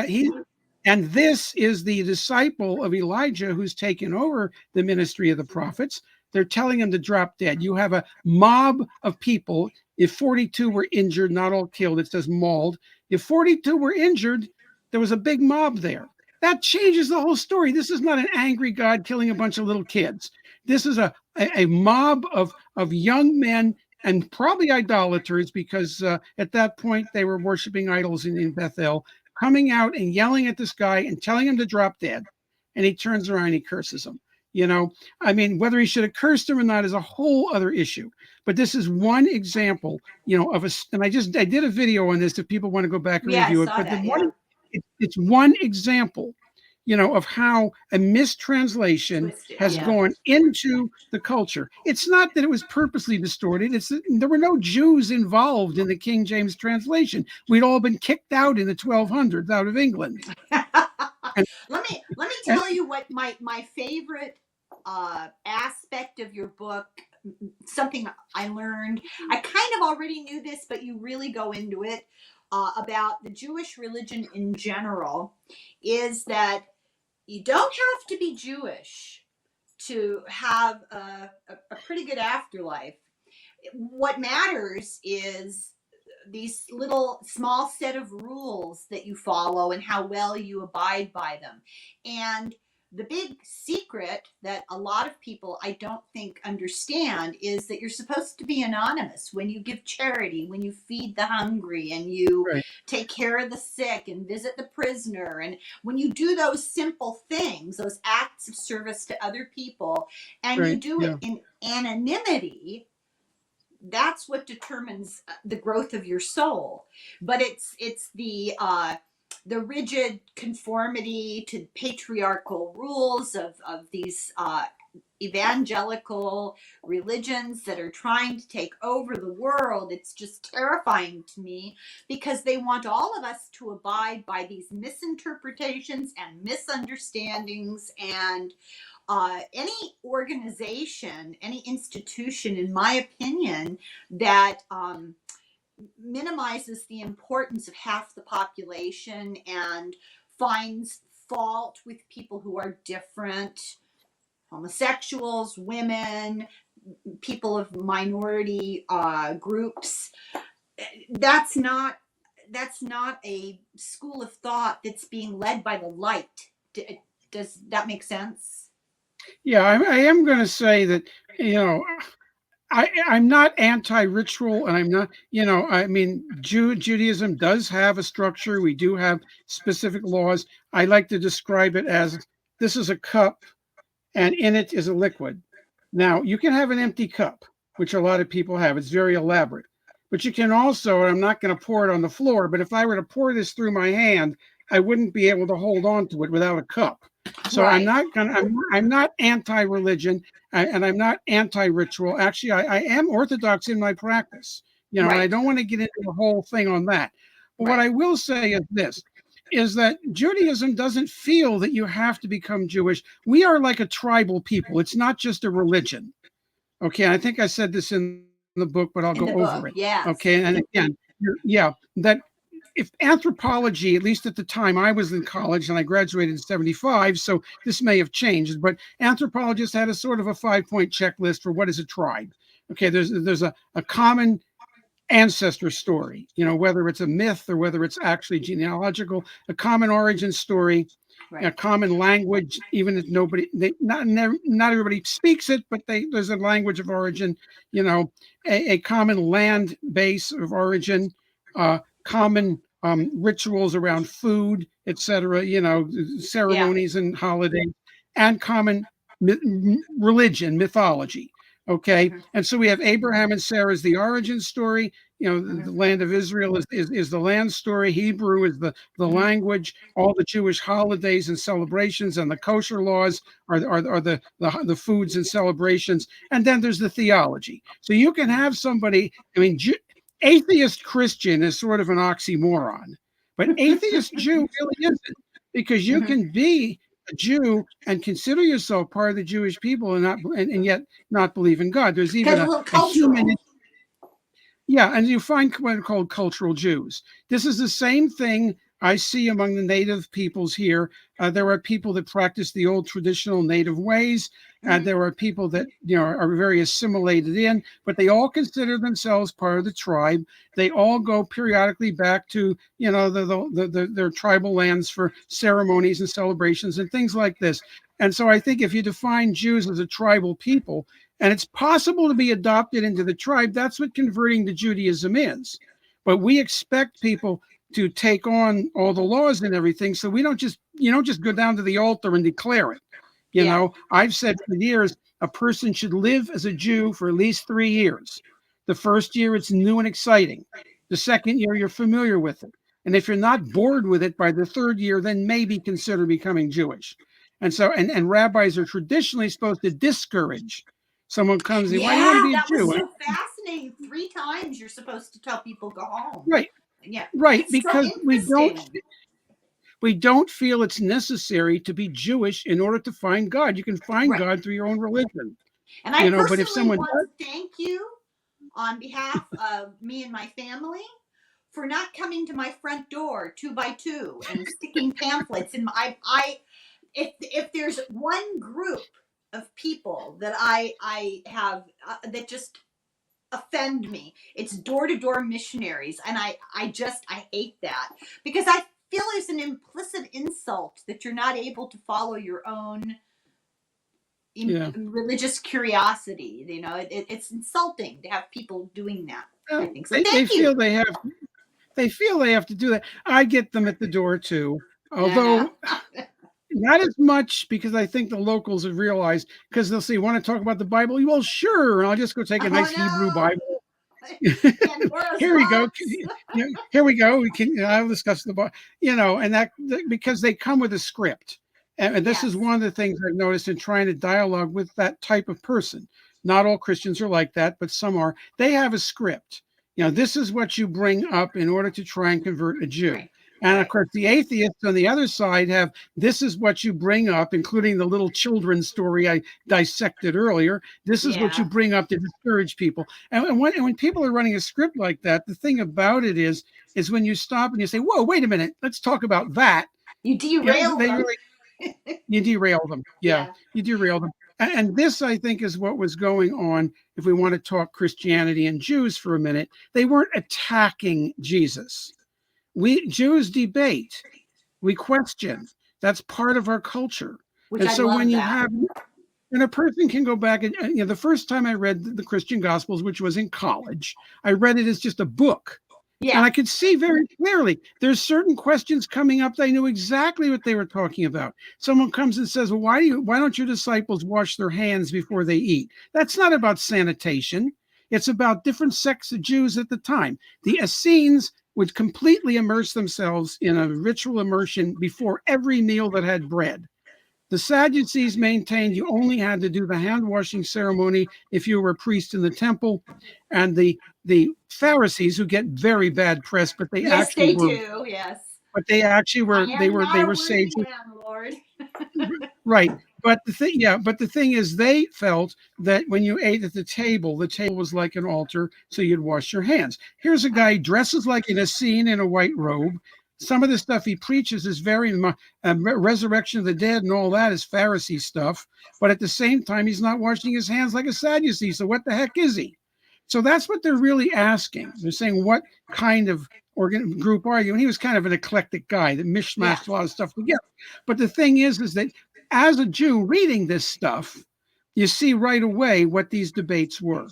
and this is the disciple of Elijah who's taken over the ministry of the prophets. They're telling him to drop dead. You have a mob of people. If 42 were injured, not all killed, it says mauled. If 42 were injured, there was a big mob there. That changes the whole story. This is not an angry God killing a bunch of little kids. This is a mob of young men and probably idolaters, because at that point they were worshiping idols in Bethel, coming out and yelling at this guy and telling him to drop dead. And he turns around and he curses him. I mean, whether he should have cursed him or not is a whole other issue. But this is one example, and I did a video on this if people want to go back and Yeah, I review it. saw But that. Yeah. it's one example, of how a mistranslation Twisted. has Yeah. gone into the culture. It's not that it was purposely distorted. It's that there were no Jews involved in the King James translation. We'd all been kicked out in the 1200s out of England. And, let me and tell you what my favorite aspect of your book, something I learned. I kind of already knew this, but you really go into it about the Jewish religion in general, is that you don't have to be Jewish to have a pretty good afterlife. What matters is these little small set of rules that you follow and how well you abide by them. And the big secret that a lot of people I don't think understand is that you're supposed to be anonymous when you give charity, when you feed the hungry, and you right, take care of the sick and visit the prisoner. And when you do those simple things, those acts of service to other people, and you right, do yeah, it in anonymity, that's what determines the growth of your soul. But it's the rigid conformity to patriarchal rules of these evangelical religions that are trying to take over the world. It's just terrifying to me because they want all of us to abide by these misinterpretations and misunderstandings. And any organization, any institution, in my opinion, that minimizes the importance of half the population and finds fault with people who are different, homosexuals, women, people of minority groups, that's not a school of thought that's being led by the light. Does that make sense? yeah. I am going to say that I'm not anti-ritual, and I'm not, I mean, Judaism does have a structure. We do have specific laws. I like to describe it as this is a cup, and in it is a liquid. Now, you can have an empty cup, which a lot of people have. It's very elaborate. But you can also, and I'm not going to pour it on the floor, but if I were to pour this through my hand, I wouldn't be able to hold on to it without a cup. So Right. I'm not anti-religion, and I'm not anti-ritual. Actually, I am orthodox in my practice. And I Right. don't want to get into the whole thing on that. But what Right. I will say is this, is that Judaism doesn't feel that you have to become Jewish. We are like a tribal people. It's not just a religion. Okay, I think I said this in the book, but I'll In go the over book, it. yes. Okay, and again, yeah, that if anthropology, at least at the time I was in college and I graduated in 75, so this may have changed, but anthropologists had a sort of a 5-point checklist for what is a tribe. Okay, there's a common ancestor story, whether it's a myth or whether it's actually genealogical, a common origin story, a Right. common language, even if not everybody speaks it, but there's a language of origin, a common land base of origin, common rituals around food, etc., Yeah. ceremonies and holidays, and common religion, mythology. Okay, Hmm. and so we have Abraham and Sarah as the origin story. The Hmm. land of Israel is the land story. Hebrew is the Hmm. language. All the Jewish holidays and celebrations and the kosher laws are the foods and celebrations. And then there's the theology. So you can have somebody. I mean, atheist Christian is sort of an oxymoron, but atheist Jew really isn't, because you Hmm. can be a Jew and consider yourself part of the Jewish people and yet not believe in God. There's even Because a little a human. cultural. Yeah, and you find what are called cultural Jews. This is the same thing I see among the native peoples here. There are people that practice the old traditional native ways, and Hmm. there are people that are very assimilated in, but they all consider themselves part of the tribe. They all go periodically back to their tribal lands for ceremonies and celebrations and things like this. And so I think if you define Jews as a tribal people, and it's possible to be adopted into the tribe, that's what converting to Judaism is. But we expect people to take on all the laws and everything, so we don't just you don't just go down to the altar and declare it. Yeah. I've said for years a person should live as a Jew for at least 3 years. The first year it's new and exciting. The second year you're familiar with it, and if you're not bored with it by the third year, then maybe consider becoming Jewish. And so, and rabbis are traditionally supposed to discourage someone comes in, why do you want to Yeah, be a that was Jew? so fascinating. 3 times you're supposed to tell people go home. Right, Yeah. right, It's so because interesting. we don't feel it's necessary to be Jewish in order to find God. You can find Right. God through your own religion, And I but if personally someone want does, to thank you on behalf of me and my family for not coming to my front door 2 by 2 and sticking pamphlets in my I if there's one group of people that I have that just offend me, it's door-to-door missionaries, and I hate that, because I feel there's an implicit insult that you're not able to follow your own yeah, religious curiosity. It's insulting to have people doing that, I think so. they Thank you. feel they feel they have to do that. I get them at the door too, Uh-huh. although not as much, because I think the locals have realized, because they'll say, want to talk about the Bible? Well, sure, and I'll just go take a Oh nice Hebrew no. Bible. Pandora's Here we go. box. Here we go. We can. I'll discuss the book. And that because they come with a script, and this is Yes. one of the things I've noticed in trying to dialogue with that type of person. Not all Christians are like that, but some are. They have a script. This is what you bring up in order to try and convert a Jew. Right. And of Right. course, the atheists on the other side have this is what you bring up, including the little children's story I dissected earlier. This is what you Yeah. bring up to discourage people. And when people are running a script like that, the thing about it is when you stop and you say, "Whoa, wait a minute, let's talk about that." You derail They them. really you derail them. Yeah, Yeah. you derail them. And this, I think, is what was going on. If we want to talk Christianity and Jews for a minute, they weren't attacking Jesus. We Jews debate, we question. That's part of our culture. Which And I so when love you that. have and a person can go back and the first time I read the Christian Gospels, which was in college, I read it as just a book. And Yeah. I could see very clearly there's certain questions coming up that I knew exactly what they were talking about. Someone comes and says, "Well, why don't your disciples wash their hands before they eat?" That's not about sanitation. It's about different sects of Jews at the time. The Essenes would completely immerse themselves in a ritual immersion before every meal that had bread. The Sadducees maintained you only had to do the hand washing ceremony if you were a priest in the temple, and the Pharisees, who get very bad press, but they Yes, actually they were, do. Yes. but they actually I were, am they not a were worthy sages. man, Lord. Right. But the thing is, they felt that when you ate at the table was like an altar, so you'd wash your hands. Here's a guy dresses like in a scene in a white robe. Some of the stuff he preaches is very resurrection of the dead and all that is Pharisee stuff. But at the same time, he's not washing his hands like a Sadducee. So what the heck is he? So that's what they're really asking. They're saying, what kind of group are you? And he was kind of an eclectic guy that Yeah. mishmashed a lot of stuff together. But the thing is that as a Jew reading this stuff, you see right away what these debates were.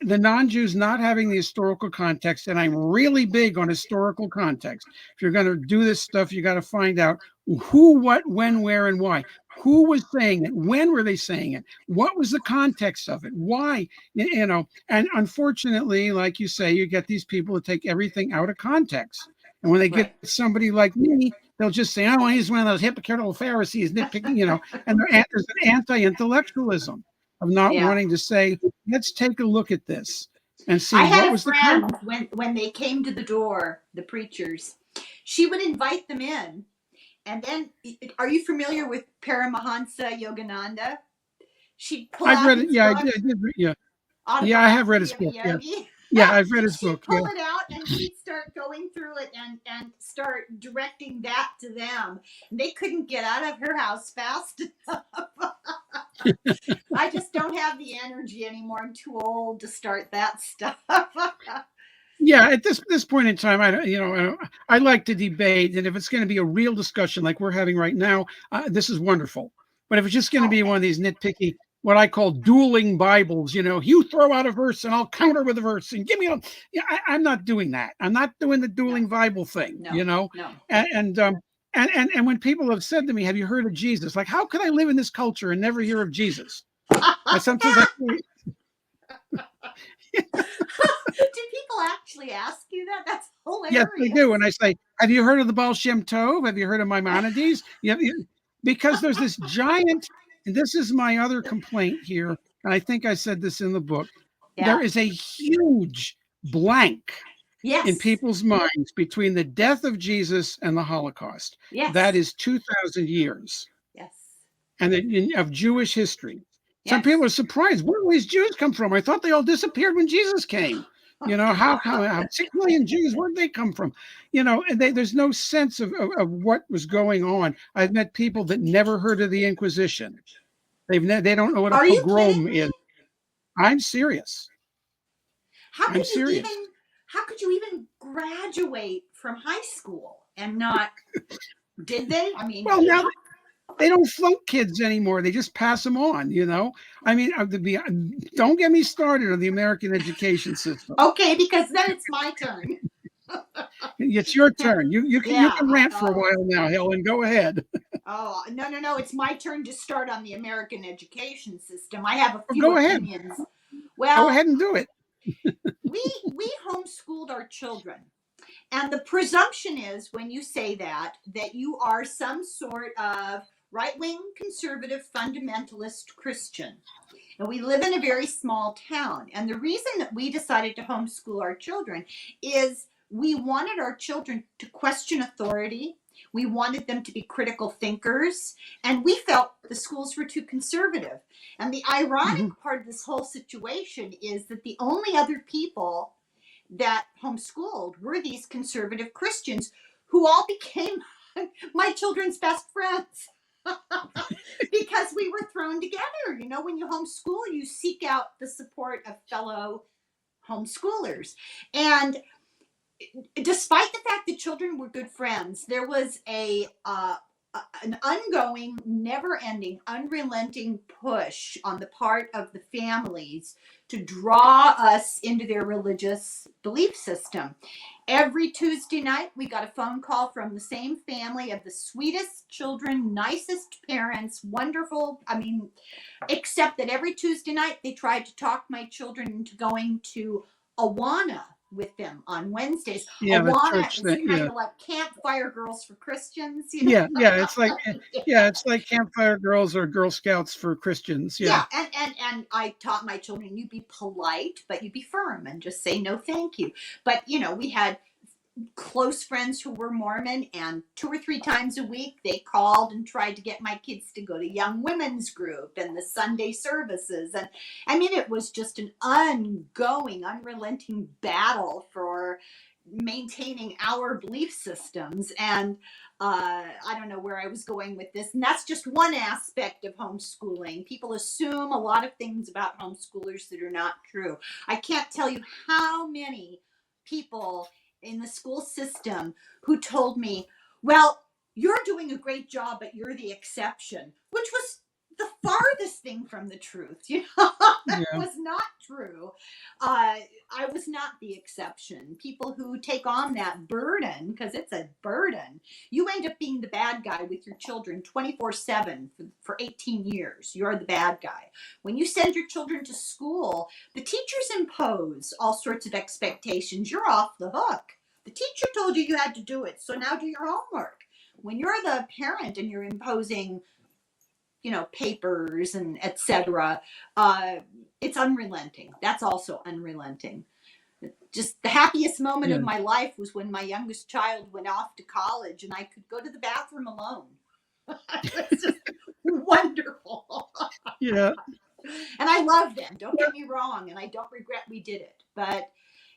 The non-Jews not having the historical context, and I'm really big on historical context. If you're going to do this stuff, you got to find out who, what, when, where, and why. Who was saying it? When were they saying it? What was the context of it? Why? You know, and unfortunately, like you say, you get these people that take everything out of context. And when they get Right. somebody like me, they'll just say, "Oh, he's one of those hypocritical Pharisees nitpicking," you know. And there's an anti-intellectualism of not Yeah. wanting to say, let's take a look at this and see I what had a was the context. friend when they came to the door, the preachers, she would invite them in. And then, are you familiar with Paramahansa Yogananda? She'd pull I've out read it. his Yeah, book, yeah, yeah. I have read Autobiography his of a book. Yeah, Yogi. yeah. I've read his She'd book. pull Yeah. it out and she'd start going through it and start directing that to them. They couldn't get out of her house fast enough. I just don't have the energy anymore. I'm too old to start that stuff. Yeah, at this point in time, I like to debate, and if it's going to be a real discussion like we're having right now, this is wonderful. But if it's just going to be one of these nitpicky, what I call dueling Bibles, you throw out a verse and I'll counter with a verse and give me a. Yeah, I'm not doing that. I'm not doing the dueling Bible thing. No. And when people have said to me, "Have you heard of Jesus?" Like, how could I live in this culture and never hear of Jesus? I sometimes I Do people actually ask you that? That's Yes, they hilarious. do. And I say, "Have you heard of the Baal Shem Tov? Have you heard of Maimonides?" Yeah, because there's this giant, and this is my other complaint here, and I think I said this in the book. There Yeah. is a huge blank in Yes. people's minds between the death of Jesus and the Holocaust. That Yes. is 2,000 years Yes. and of Jewish history. Some Yes. people are surprised. Where do these Jews come from? I thought they all disappeared when Jesus came. How 6 million Jews? Where did they come from? And there's no sense of what was going on. I've met people that never heard of the Inquisition. They don't know what a Are you kidding pogrom me? is. I'm serious. How I'm could you serious. even how could you even graduate from high school and not did they? I mean, Well, now they don't flunk kids anymore. They just pass them on. I mean, don't get me started on the American education system. okay, because then it's my turn. It's your turn. You Yeah. can rant for a while now, Helen. Go ahead. Oh, no. It's my turn to start on the American education system. I have a few Go ahead. opinions. Go Well, ahead and do it. we homeschooled our children. And the presumption is when you say that you are some sort of right-wing conservative fundamentalist Christian. And we live in a very small town. And the reason that we decided to homeschool our children is we wanted our children to question authority. We wanted them to be critical thinkers. And we felt the schools were too conservative. And the ironic part of this whole situation is that the only other people that homeschooled were these conservative Christians who all became my children's best friends. Because we were thrown together. When you homeschool, you seek out the support of fellow homeschoolers. And despite the fact that children were good friends, there was an ongoing, never-ending, unrelenting push on the part of the families to draw us into their religious belief system. Every Tuesday night, we got a phone call from the same family of the sweetest children, nicest parents, wonderful. I mean, except that every Tuesday night, they tried to talk my children into going to Awana with them on Wednesdays. Yeah, the Awana church is thing. kind Yeah. of like Campfire Girls for Christians, you know? Yeah, yeah, it's like Yeah. yeah, it's like Campfire Girls or Girl Scouts for Christians. Yeah. Yeah, and I taught my children, you be polite, but you be firm and just say no thank you. But we had close friends who were Mormon, and 2 or 3 times a week they called and tried to get my kids to go to young women's group and the Sunday services. And I mean, it was just an ongoing, unrelenting battle for maintaining our belief systems. And I don't know where I was going with this. And that's just one aspect of homeschooling. People assume a lot of things about homeschoolers that are not true. I can't tell you how many people in the school system who told me, well, you're doing a great job, but you're the exception, which was the farthest thing from the truth. That Yeah. was not true. I was not the exception. People who take on that burden, because it's a burden, you end up being the bad guy with your children 24/7 for 18 years. You're the bad guy. When you send your children to school, the teachers impose all sorts of expectations. You're off the hook. The teacher told you had to do it, so now do your homework. When you're the parent and you're imposing, papers and etc., it's unrelenting. That's also unrelenting. Just the happiest moment of Yeah. my life was when my youngest child went off to college and I could go to the bathroom alone. It's just wonderful. Yeah. And I love them. Don't get me wrong. And I don't regret we did it. But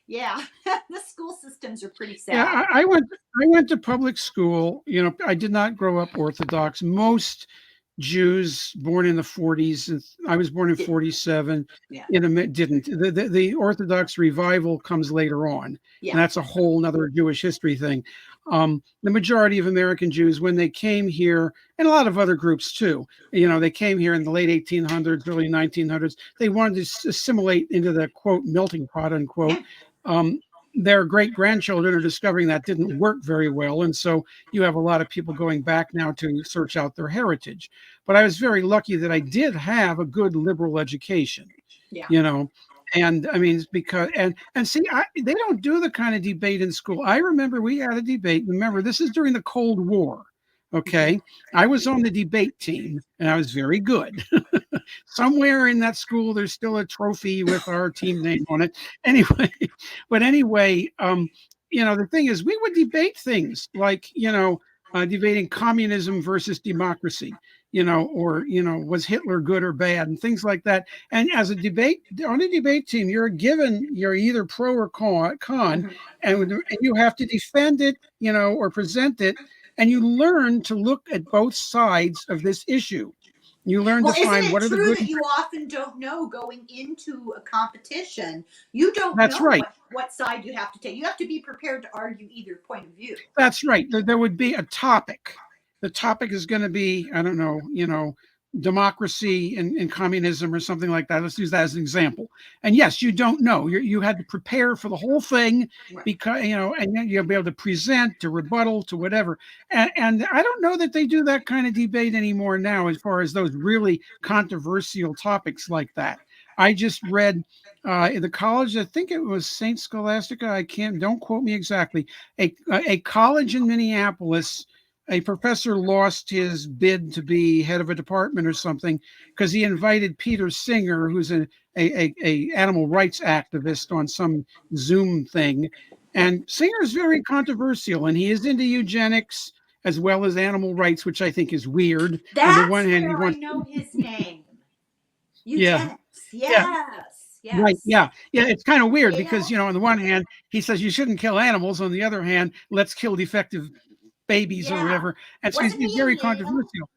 yeah, the school systems are pretty Yeah, sad. I went to public school. I did not grow up Orthodox. Most Jews born in the 40s, and I was born in 47, Yeah. didn't. The Orthodox revival comes later on, and Yeah. that's a whole nother Jewish history thing. The majority of American Jews, when they came here, and a lot of other groups too, they came here in the late 1800s, early 1900s. They wanted to assimilate into the quote melting pot unquote. Yeah. Their great grandchildren are discovering that didn't work very well, and so you have a lot of people going back now to search out their heritage. But I was very lucky that I did have a good liberal education, Yeah. you know. And I mean, it's because and see, they don't do the kind of debate in school. I remember we had a debate. Remember, this is during the Cold War. Okay, I was on the debate team, and I was very good. Somewhere in that school, there's still a trophy with our team name on it. Anyway, but anyway, the thing is, we would debate things like, debating communism versus democracy, or, was Hitler good or bad and things like that. And as on a debate team, you're either pro or con, and you have to defend it, or present it. And you learn to look at both sides of this issue. You learn Well, to isn't find it what are the true good. that you often don't know going into a competition? You don't That's know right. what side you have to take. You have to be prepared to argue either point of view. That's right. There would be a topic. The topic is going to be, I don't know, democracy and communism or something like that. Let's use that as an example. And yes, you don't know. You had to prepare for the whole thing Right. because, and then you'll be able to present, to rebuttal, to whatever. And I don't know that they do that kind of debate anymore now, as far as those really controversial topics like that. I just read in the college, I think it was St. Scholastica. Don't quote me exactly. A college in Minneapolis, a professor lost his bid to be head of a department or something because he invited Peter Singer, who's a animal rights activist, on some Zoom thing. And Singer's very controversial, and he is into eugenics as well as animal rights, which I think is weird. On the one That's hand, he where I wants, know his name. yeah, Eugenics. yeah, Yes. right, Yes. yeah, yeah. It's kind of weird because, Yale. on the one hand, he says you shouldn't kill animals. On the other hand, let's kill defective babies or Yeah. whatever. And so Wasn't he's he in very Yale? controversial.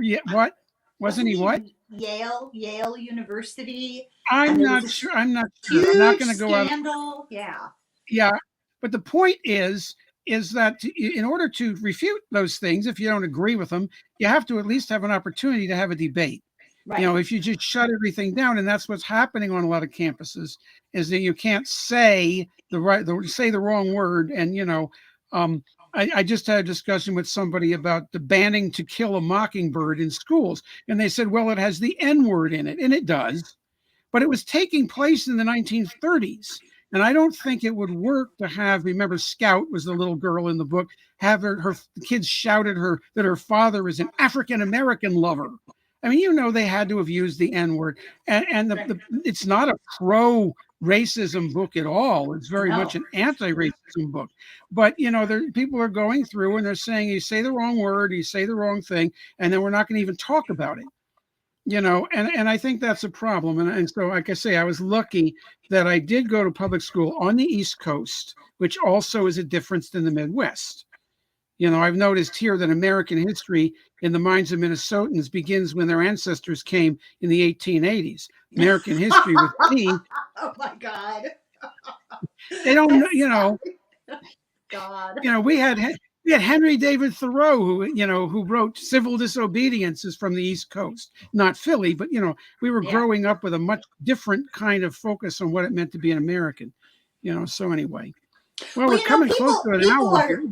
Yeah, what? Wasn't Wasn't he he what? in Yale University? And I'm there was not this sure. I'm not sure. I'm not huge going to go out. scandal. Yeah. Yeah, but the point is that in order to refute those things, if you don't agree with them, you have to at least have an opportunity to have a debate. Right. If you just shut everything down, and that's what's happening on a lot of campuses, is that you can't say the wrong word. And I just had a discussion with somebody about the banning To Kill a Mockingbird in schools, and they said, well, it has the N word in it, and it does, but it was taking place in the 1930s. And I don't think it would work to have, remember, Scout was the little girl in the book, have her kids shout at her that her father is an African American lover. I mean, they had to have used the N word. And it's not a pro racism book at all. It's very much an anti-racism book. But, people are going through and they're saying, you say the wrong word, you say the wrong thing, and then we're not going to even talk about it. And I think that's a problem. And so, like I say, I was lucky that I did go to public school on the East Coast, which also is a difference than the Midwest. I've noticed here that American history in the minds of Minnesotans begins when their ancestors came in the 1880s. American history with me. Oh my God. They don't know, God. We had Henry David Thoreau, who wrote Civil Disobedience is from the East Coast, not Philly, but we were growing up with a much different kind of focus on what it meant to be an American. So anyway, well we're coming close to an hour.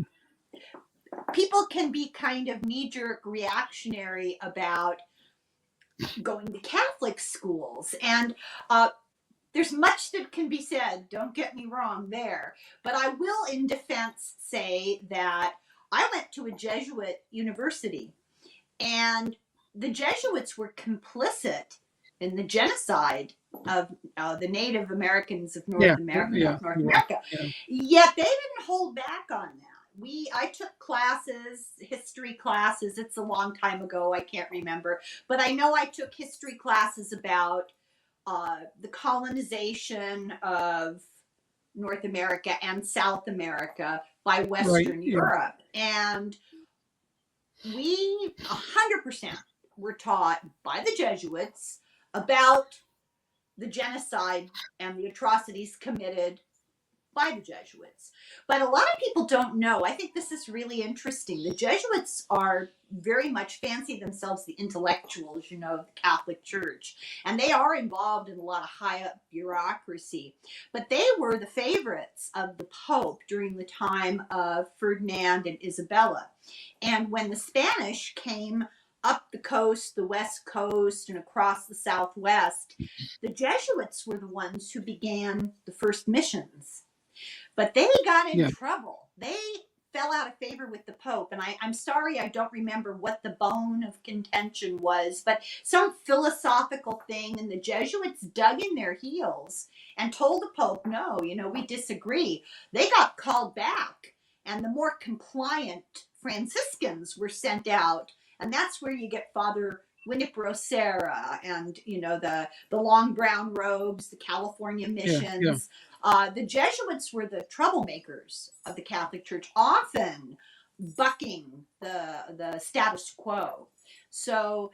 People can be kind of knee-jerk reactionary about going to Catholic schools, and there's much that can be said, don't get me wrong there, but I will in defense say that I went to a Jesuit university, and the Jesuits were complicit in the genocide of the Native Americans of North America. Yet they didn't hold back on that. I took classes, history classes. It's a long time ago. I can't remember. But I know I took history classes about the colonization of North America and South America by Western Europe. And we 100% were taught by the Jesuits about the genocide and the atrocities committed by the Jesuits. But a lot of people don't know. I think this is really interesting. The Jesuits are very much fancy themselves the intellectuals, of the Catholic Church. And they are involved in a lot of high up bureaucracy. But they were the favorites of the Pope during the time of Ferdinand and Isabella. And when the Spanish came up the coast, the West Coast, and across the Southwest, the Jesuits were the ones who began the first missions. But they got in trouble. They fell out of favor with the Pope. And I'm sorry, I don't remember what the bone of contention was, but some philosophical thing. And the Jesuits dug in their heels and told the Pope, no, we disagree. They got called back. And the more compliant Franciscans were sent out. And that's where you get Father Winnipro Serra and, the long brown robes, the California missions. The Jesuits were the troublemakers of the Catholic Church, often bucking the status quo. So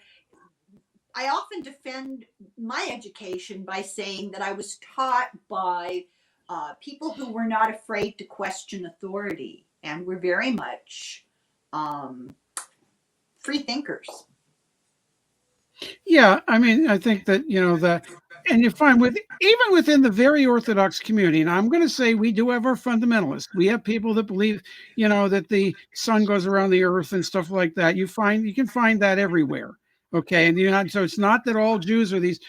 I often defend my education by saying that I was taught by people who were not afraid to question authority and were very much free thinkers. Yeah, I mean, I think that, and you find even within the very Orthodox community, and I'm going to say we do have our fundamentalists. We have people that believe, that the sun goes around the earth and stuff like that. You can find that everywhere. Okay. And so it's not that all Jews are these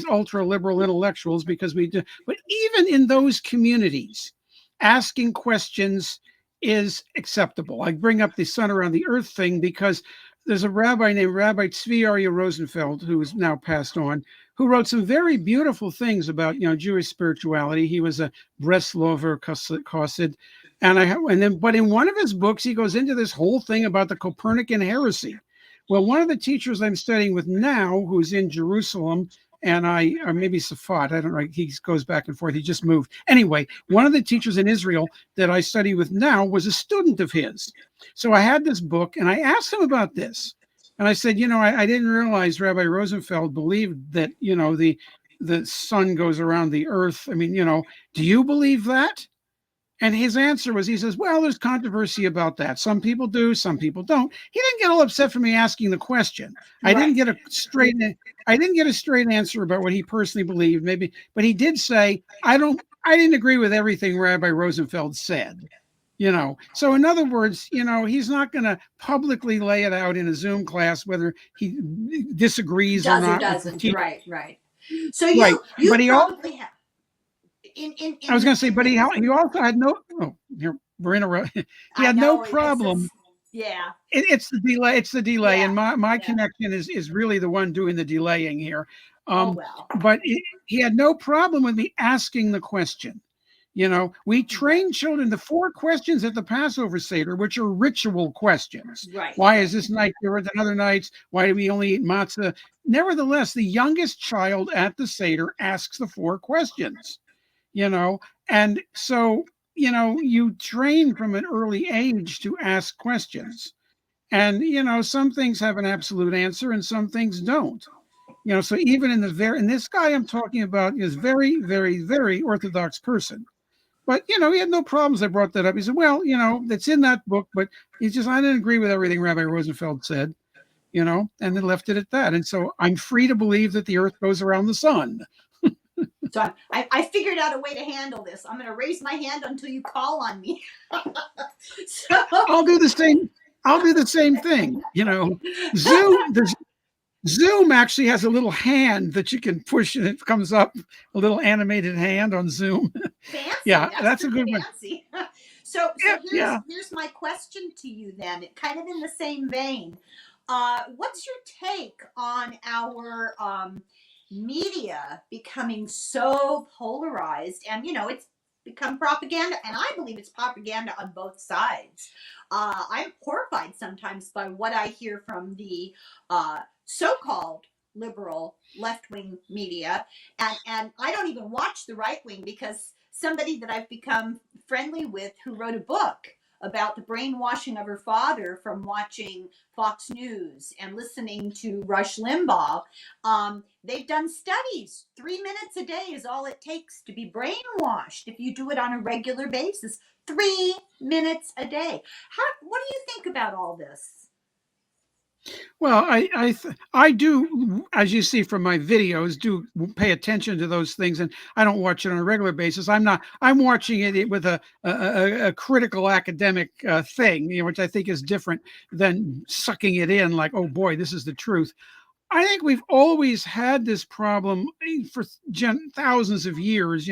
ultra liberal intellectuals, because we do, but even in those communities, asking questions is acceptable. I bring up the sun around the earth thing because there's a rabbi named Rabbi Tzvi Aryeh Rosenfeld, who is now passed on, who wrote some very beautiful things about, Jewish spirituality. He was a Breslover Chassid. But in one of his books, he goes into this whole thing about the Copernican heresy. Well, one of the teachers I'm studying with now, who's in Jerusalem, or maybe Safat, I don't know, he goes back and forth, he just moved. Anyway, one of the teachers in Israel that I study with now was a student of his. So I had this book, and I asked him about this. And I said, I didn't realize Rabbi Rosenfeld believed that, the sun goes around the earth. I mean, do you believe that? And his answer was, he says, well, there's controversy about that. Some people do, some people don't. He didn't get all upset for me asking the question. I didn't get a straight answer about what he personally believed, maybe, but he did say, I didn't agree with everything Rabbi Rosenfeld said. So in other words, he's not going to publicly lay it out in a Zoom class whether he disagrees or not. Doesn't. Right. So you probably have. I was going to say, but he also had no. Oh, here we're in a. He I had no know it's problem. just, yeah, It's the delay. It's the delay, yeah, and my yeah. connection is really the one doing the delaying here. Oh well, But he had no problem with me asking the question. We right, train children the 4 questions at the Passover Seder, which are ritual questions. right, Why is right. this night different than other nights? Why do we only eat matzah? Nevertheless, the youngest child at the Seder asks the 4 questions, you know, and so, you train from an early age to ask questions. And, some things have an absolute answer and some things don't. So even and this guy I'm talking about is very, very, very Orthodox person. But, he had no problems. I brought that up. He said, well, it's in that book, but I didn't agree with everything Rabbi Rosenfeld said, and then left it at that. And so I'm free to believe that the earth goes around the sun. So I figured out a way to handle this. I'm going to raise my hand until you call on me. So I'll do the same. I'll do the same thing. Zoom actually has a little hand that you can push and it comes up, a little animated hand on Zoom. fancy. Yeah, that's a pretty good one. fancy. So Yeah. here's my question to you then, kind of in the same vein. What's your take on our media becoming so polarized? And it's become propaganda, and I believe it's propaganda on both sides. I'm horrified sometimes by what I hear from the so-called liberal left-wing media, and I don't even watch the right wing, because somebody that I've become friendly with, who wrote a book about the brainwashing of her father from watching Fox News and listening to Rush Limbaugh, they've done studies. 3 minutes a day is all it takes to be brainwashed if you do it on a regular basis. 3 minutes a day. What do you think about all this? Well, I do, as you see from my videos, do pay attention to those things, and I don't watch it on a regular basis. I'm watching it with a critical academic thing, which I think is different than sucking it in like, oh boy, this is the truth. I think we've always had this problem for thousands of years,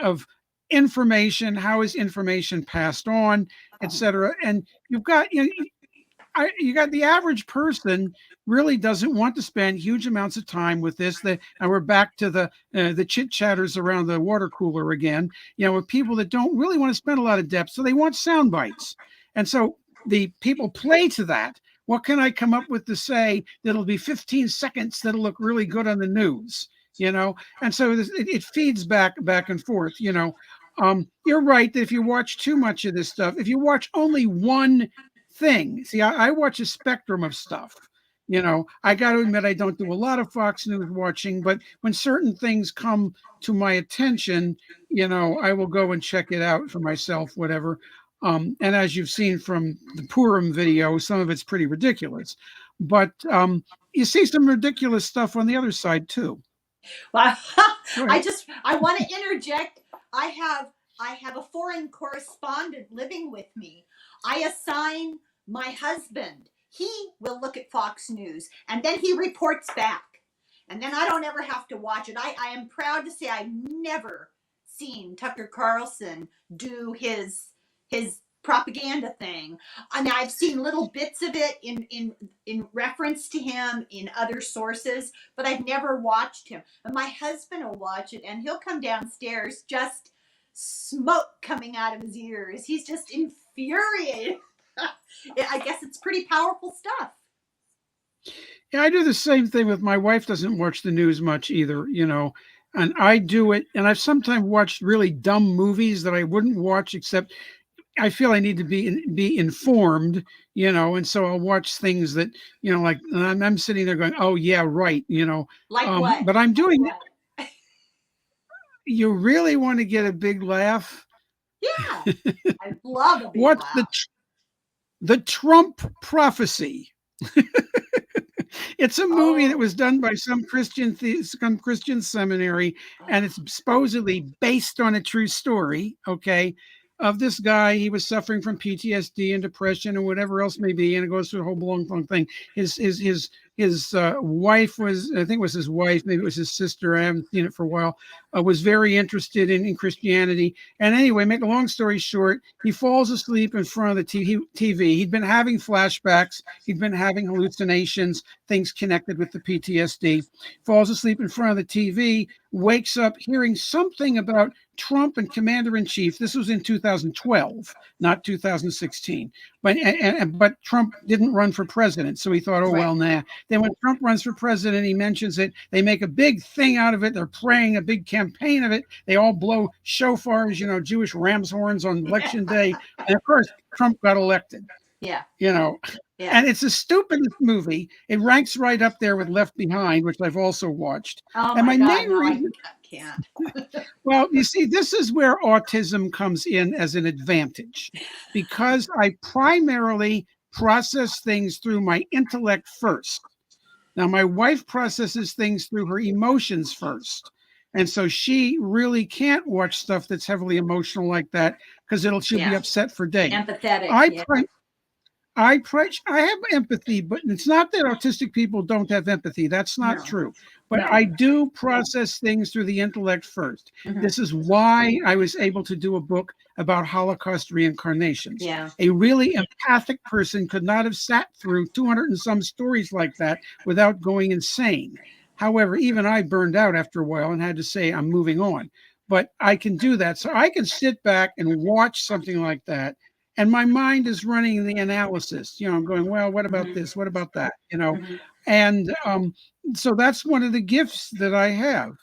of information. How is information passed on, et cetera? And you've got, you got the average person really doesn't want to spend huge amounts of time with this. And we're back to the chit chatters around the water cooler again. With people that don't really want to spend a lot of depth, so they want sound bites, and so the people play to that. What can I come up with to say that'll be 15 seconds that'll look really good on the news? And so it feeds back and forth. You're right that if you watch too much of this stuff, if you watch only one thing. See, I watch a spectrum of stuff. I got to admit, I don't do a lot of Fox News watching, but when certain things come to my attention, I will go and check it out for myself, whatever. And as you've seen from the Purim video, some of it's pretty ridiculous, but you see some ridiculous stuff on the other side too. Well, I want to interject. I have a foreign correspondent living with me. I assign my husband. He will look at Fox News and then he reports back. And then I don't ever have to watch it. I am proud to say I've never seen Tucker Carlson do his propaganda thing. And I've seen little bits of it in reference to him in other sources, but I've never watched him. And my husband will watch it and he'll come downstairs, just smoke coming out of his ears. He's just infuriated. I guess it's pretty powerful stuff. Yeah, I do the same thing with my wife. Doesn't watch the news much either, and I do it. And I've sometimes watched really dumb movies that I wouldn't watch, except I feel I need to be informed, and so I'll watch things that, like I'm sitting there going, oh yeah, right, Like what? But I'm doing it. You really want to get a big laugh? Yeah, I love a big What's laugh. the Trump Prophecy? It's a movie that was done by some Christian seminary, and it's supposedly based on a true story. Okay, of this guy. He was suffering from PTSD and depression and whatever else may be, and it goes through a whole long thing. His his wife was, I think it was his wife, maybe it was his sister. I haven't seen it for a while. Was very interested in Christianity. And anyway, make a long story short, he falls asleep in front of the TV. He'd been having flashbacks. He'd been having hallucinations, things connected with the PTSD. Falls asleep in front of the TV, wakes up hearing something about Trump and Commander in Chief. This was in 2012, not 2016. But Trump didn't run for president, so he thought, oh, well, nah. Then when Trump runs for president, he mentions it. They make a big thing out of it. They're praying a big campaign of it. They all blow shofars, Jewish ram's horns on election day. And of course, Trump got elected. Yeah. Yeah. And it's the stupidest movie. It ranks right up there with Left Behind, which I've also watched. Oh, and my God, main reason, I can't. Well, you see, this is where autism comes in as an advantage, because I primarily process things through my intellect first. Now, my wife processes things through her emotions first. And so she really can't watch stuff that's heavily emotional like that, because she'll be upset for days. Empathetic. I have empathy, but it's not that autistic people don't have empathy. That's not true. But I do process things through the intellect first. Mm-hmm. This is why I was able to do a book about Holocaust reincarnations. Yeah. A really empathic person could not have sat through 200 and some stories like that without going insane. However, even I burned out after a while and had to say, I'm moving on. But I can do that. So I can sit back and watch something like that. And my mind is running the analysis, I'm going, well, what about this? What about that? And so that's one of the gifts that I have,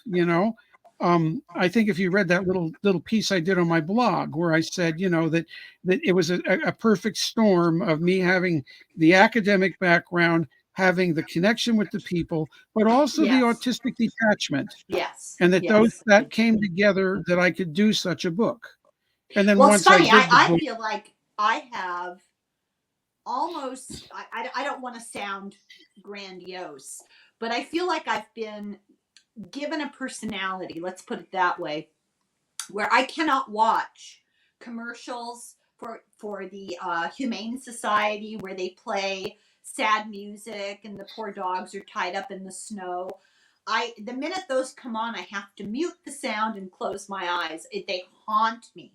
I think if you read that little piece I did on my blog where I said, that it was a perfect storm of me having the academic background, having the connection with the people, but also the autistic detachment. Yes. And that came together that I could do such a book. And then well, once it's funny. I feel like I have almost, I don't want to sound grandiose, but I feel like I've been given a personality, let's put it that way, where I cannot watch commercials for the Humane Society where they play sad music and the poor dogs are tied up in the snow. The minute those come on, I have to mute the sound and close my eyes. They haunt me.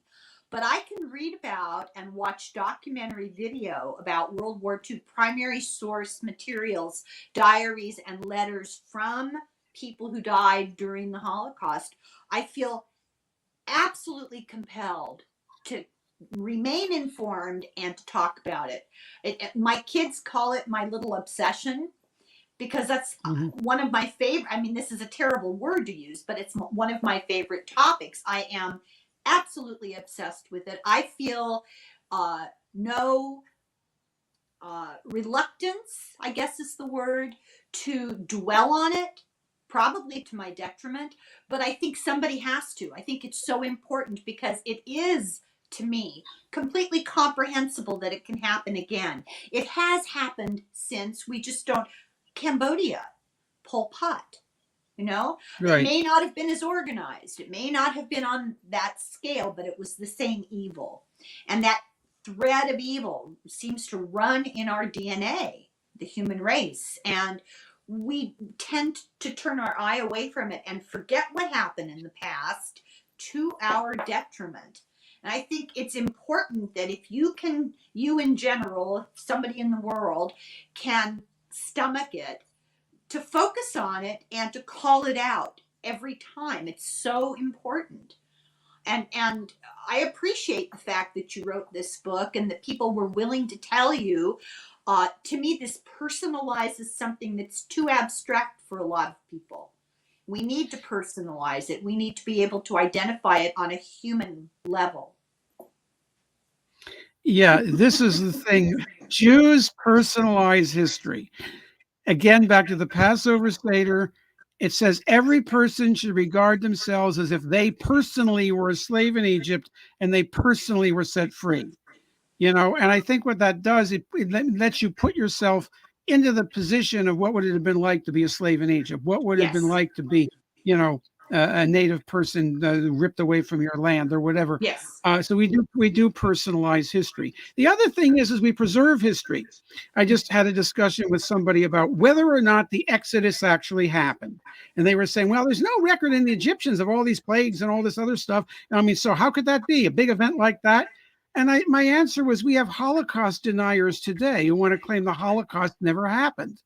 But I can read about and watch documentary video about World War II primary source materials, diaries, and letters from people who died during the Holocaust. I feel absolutely compelled to remain informed and to talk about it. My kids call it my little obsession, because that's one of my favorite. I mean, this is a terrible word to use, but it's one of my favorite topics. I am absolutely obsessed with it. I feel no reluctance, I guess is the word, to dwell on it, probably to my detriment, but I think somebody has to. I think it's so important because it is, to me, completely comprehensible that it can happen again. It has happened since, we just don't. Cambodia, Pol Pot. Right. It may not have been as organized. It may not have been on that scale, but it was the same evil. And that thread of evil seems to run in our DNA, the human race. And we tend to turn our eye away from it and forget what happened in the past to our detriment. And I think it's important that if you in general, somebody in the world can stomach it, to focus on it and to call it out every time. It's so important. And I appreciate the fact that you wrote this book and that people were willing to tell you. To me, this personalizes something that's too abstract for a lot of people. We need to personalize it. We need to be able to identify it on a human level. Yeah, this is the thing. Jews personalize history. Again, back to the Passover Seder, it says every person should regard themselves as if they personally were a slave in Egypt and they personally were set free. And I think what that does, it lets you put yourself into the position of what would it have been like to be a slave in Egypt? What would it have been like to be, a native person ripped away from your land or whatever. Yes. So we do personalize history. The other thing is we preserve history. I just had a discussion with somebody about whether or not the Exodus actually happened, and they were saying, well, there's no record in the Egyptians of all these plagues and all this other stuff. I mean, so how could that be a big event like that? And my answer was, we have Holocaust deniers today who want to claim the Holocaust never happened.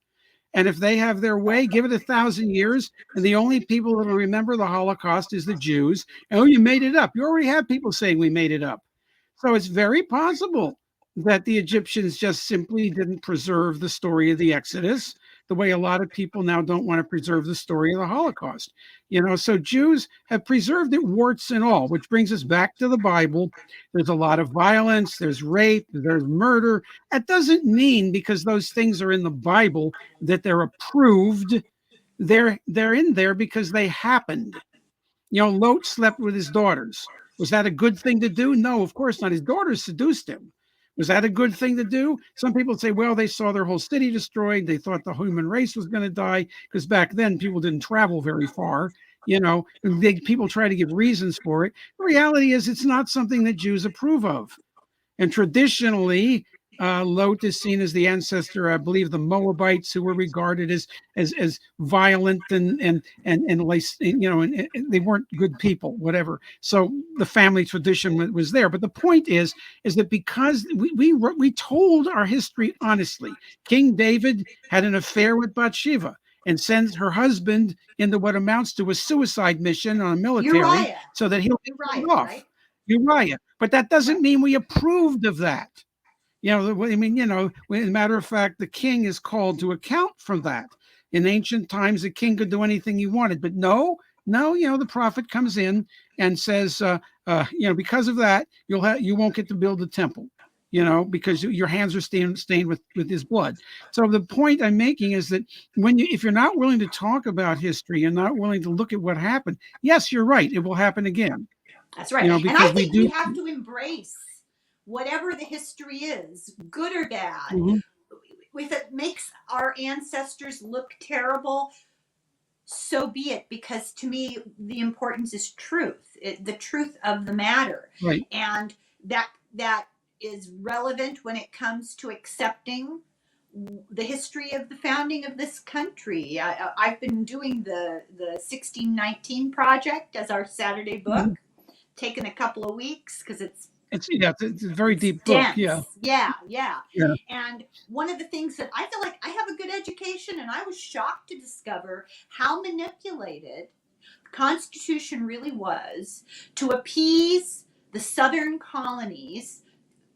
And if they have their way, give it 1,000 years, and the only people that will remember the Holocaust is the Jews. And, oh, you made it up. You already have people saying we made it up. So it's very possible that the Egyptians just simply didn't preserve the story of the Exodus the way a lot of people now don't want to preserve the story of the Holocaust. So Jews have preserved it, warts and all, which brings us back to the Bible. There's a lot of violence, there's rape, there's murder. That doesn't mean because those things are in the Bible that they're approved. They're in there because they happened. Lot slept with his daughters. Was that a good thing to do? No, of course not. His daughters seduced him. Was that a good thing to do? Some people say, well, they saw their whole city destroyed. They thought the human race was going to die because back then people didn't travel very far. People try to give reasons for it. The reality is it's not something that Jews approve of. And traditionally, Lot is seen as the ancestor, I believe, the Moabites, who were regarded as violent and they weren't good people, whatever. So the family tradition was there. But the point is that because we told our history honestly, King David had an affair with Bathsheba and sends her husband into what amounts to a suicide mission on a military Uriah. so that he'll Uriah, get off. Right? Uriah. But that doesn't mean we approved of that. As a matter of fact, the king is called to account for that. In ancient times, the king could do anything he wanted, but no, the prophet comes in and says, because of that, you won't get to build the temple, because your hands are stained with his blood. So the point I'm making is that if you're not willing to talk about history and not willing to look at what happened, yes, you're right, it will happen again. That's right. And I think we have to embrace whatever the history is, good or bad. Mm-hmm. If it makes our ancestors look terrible, so be it. Because to me, the importance is truth, the truth of the matter. Right. And that is relevant when it comes to accepting the history of the founding of this country. I've been doing the 1619 project as our Saturday book. Mm-hmm. Taken a couple of weeks because it's a very deep book. Yeah. And one of the things that I feel like I have a good education, and I was shocked to discover how manipulated the Constitution really was to appease the Southern colonies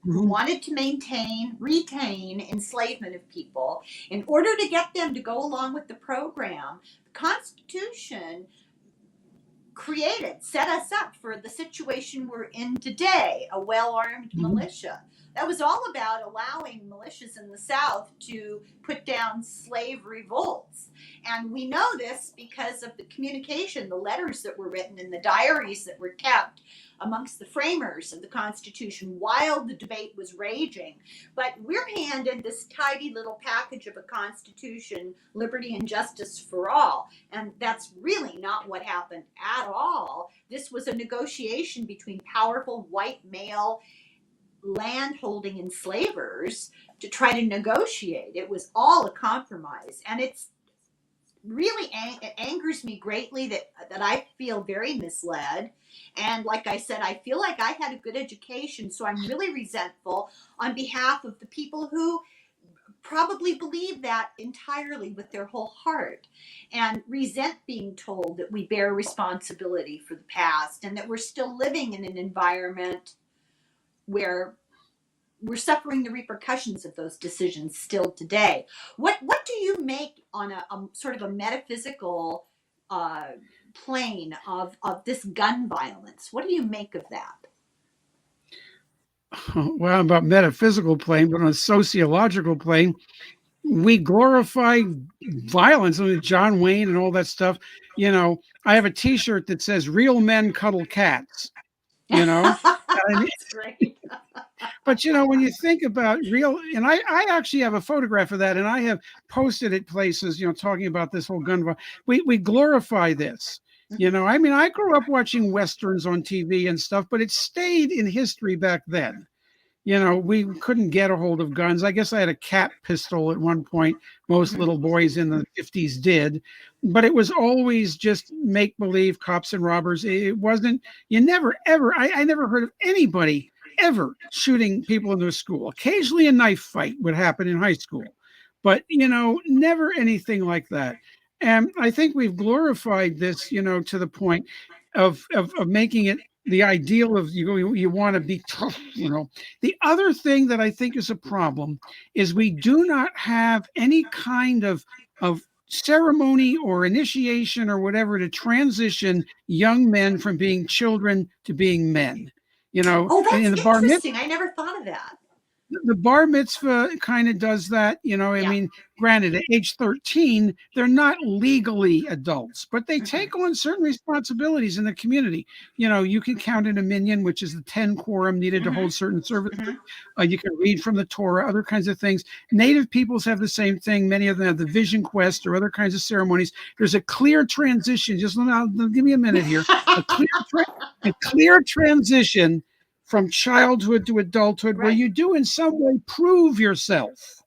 who wanted to retain enslavement of people. In order to get them to go along with the program, the Constitution set us up for the situation we're in today, a well-armed militia. That was all about allowing militias in the South to put down slave revolts. And we know this because of the communication, the letters that were written and the diaries that were kept amongst the framers of the Constitution while the debate was raging. But we're handed this tidy little package of a Constitution, liberty and justice for all. And that's really not what happened at all. This was a negotiation between powerful white male landholding enslavers to try to negotiate. It was all a compromise. And it's really it angers me greatly that I feel very misled. And like I said, I feel like I had a good education, so I'm really resentful on behalf of the people who probably believe that entirely with their whole heart, and resent being told that we bear responsibility for the past and that we're still living in an environment where we're suffering the repercussions of those decisions still today. What do you make on a sort of a metaphysical plane of this gun violence? What do you make of that? Well, about metaphysical plane, but on a sociological plane, we glorify violence. I mean, John Wayne and all that stuff. I have a T-shirt that says "Real men cuddle cats." That's great. But when you think about and I actually have a photograph of that, and I have posted it places, talking about this whole gun violence. We glorify this. I mean, I grew up watching Westerns on TV and stuff, but it stayed in history back then. We couldn't get a hold of guns. I guess I had a cat pistol at one point. Most Mhm. little boys in the 50s did, but it was always just make believe cops and robbers. It wasn't, you never ever, I never heard of anybody ever shooting people in their school. Occasionally a knife fight would happen in high school, but, never anything like that. And I think we've glorified this, to the point of making it the ideal of you want to be tough. The other thing that I think is a problem is we do not have any kind of ceremony or initiation or whatever to transition young men from being children to being men. Oh, And in that's the bar mitzvah, interesting. I never thought of that. the bar mitzvah kind of does that. I Yeah. mean, granted, at age 13, they're not legally adults, but they Mhm. take on certain responsibilities in the community. You can count in a minyan, which is the 10 quorum needed to Mhm. hold certain services. Mhm. You can read from the Torah, other kinds of things. Native peoples have the same thing. Many of them have the vision quest or other kinds of ceremonies. There's a clear transition. Just give me a minute here. A clear transition from childhood to adulthood where Right. you do in some way prove yourself.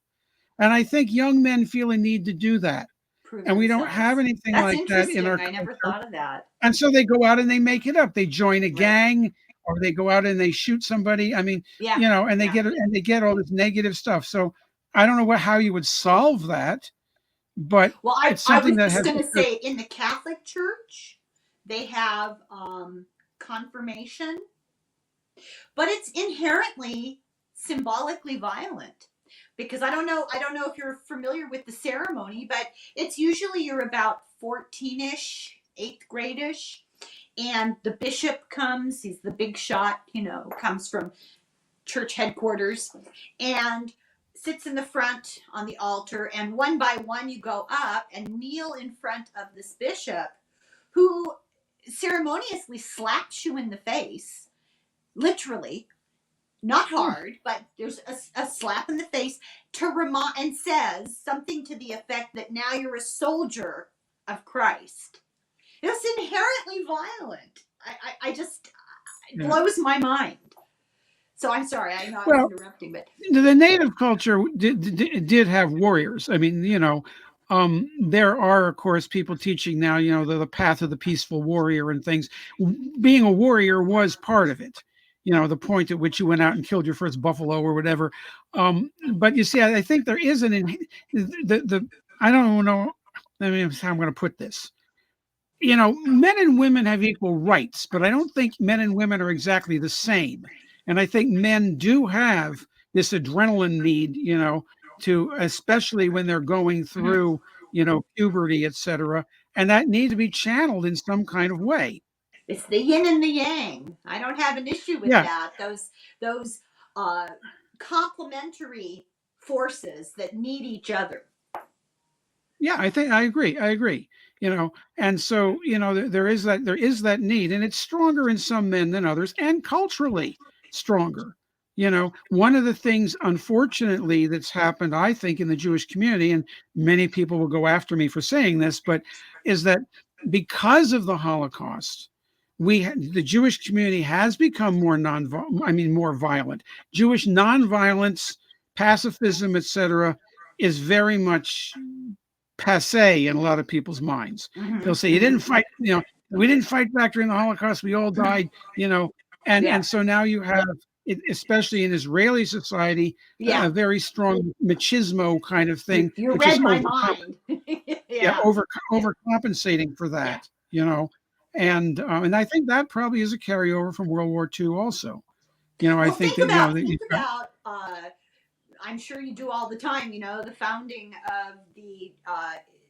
And I think young men feel a need to do that. Prove And we don't have themselves. anything That's like that in our interesting. I never culture. thought of that. And so they go out and they make it up. They join a Right. gang or they go out and they shoot somebody. I mean, Yeah. and Yeah. they get all this negative stuff. So I don't know how you would solve that, but Well, it's I something was that just has going to say in the Catholic Church, they have confirmation, but it's inherently symbolically violent because I don't know if you're familiar with the ceremony, but it's usually you're about 14ish, 8th grade-ish, and the bishop comes, he's the big shot, comes from church headquarters, and sits in the front on the altar, and one by one you go up and kneel in front of this bishop who ceremoniously slaps you in the face, literally, not hard, but there's a slap in the face to remind, and says something to the effect that now you're a soldier of Christ. It's inherently violent. I just, it yeah. blows my mind. So I'm sorry, I know I was Well, interrupting, but the native culture did have warriors. I mean, there are, of course, people teaching now, the path of the peaceful warrior and things. Being a warrior was part of it. The point at which you went out and killed your first buffalo or whatever. But you see, I think there is the I don't know. I mean, how I'm going to put this. Men and women have equal rights, but I don't think men and women are exactly the same. And I think men do have this adrenaline need, to, especially when they're going mhm. through, puberty, etc. And that needs to be channeled in some kind of way. It's the yin and the yang. I don't have an issue with Yeah. that. Those uh, complementary forces that need each other. Yeah, I think I agree. I agree. And so there is that need, and it's stronger in some men than others, and culturally stronger. One of the things, unfortunately, that's happened, I think, in the Jewish community, and many people will go after me for saying this, but is that because of the Holocaust, the Jewish community has become more violent. Jewish nonviolence, pacifism, etc., is very much passe in a lot of people's minds. Mm-hmm, They'll say, "You didn't mm-hmm, fight, we didn't fight back during the Holocaust. We all mm-hmm. died, and Yeah, so now you have, especially in Israeli society, yeah. a very strong machismo kind of You thing, you which is read my mind. yeah, Yeah, yeah, overcompensating for yeah. that, and I think that probably is a carryover from World War II also. I Well, think that think you've got, about. I'm sure you do all the time. The founding of the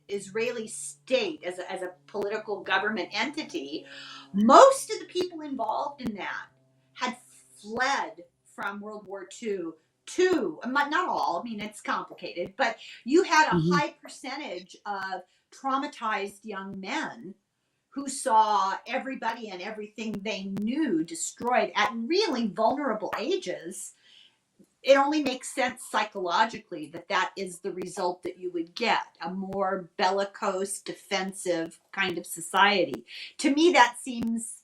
Israeli state as a political government entity. Most of the people involved in that had fled from World War II to, not all, I mean, it's complicated, but you had a mhm. high percentage of traumatized young men who saw everybody and everything they knew destroyed at really vulnerable ages. it only makes sense psychologically that that is the result that you would get, a more bellicose, defensive kind of society. To me, that seems,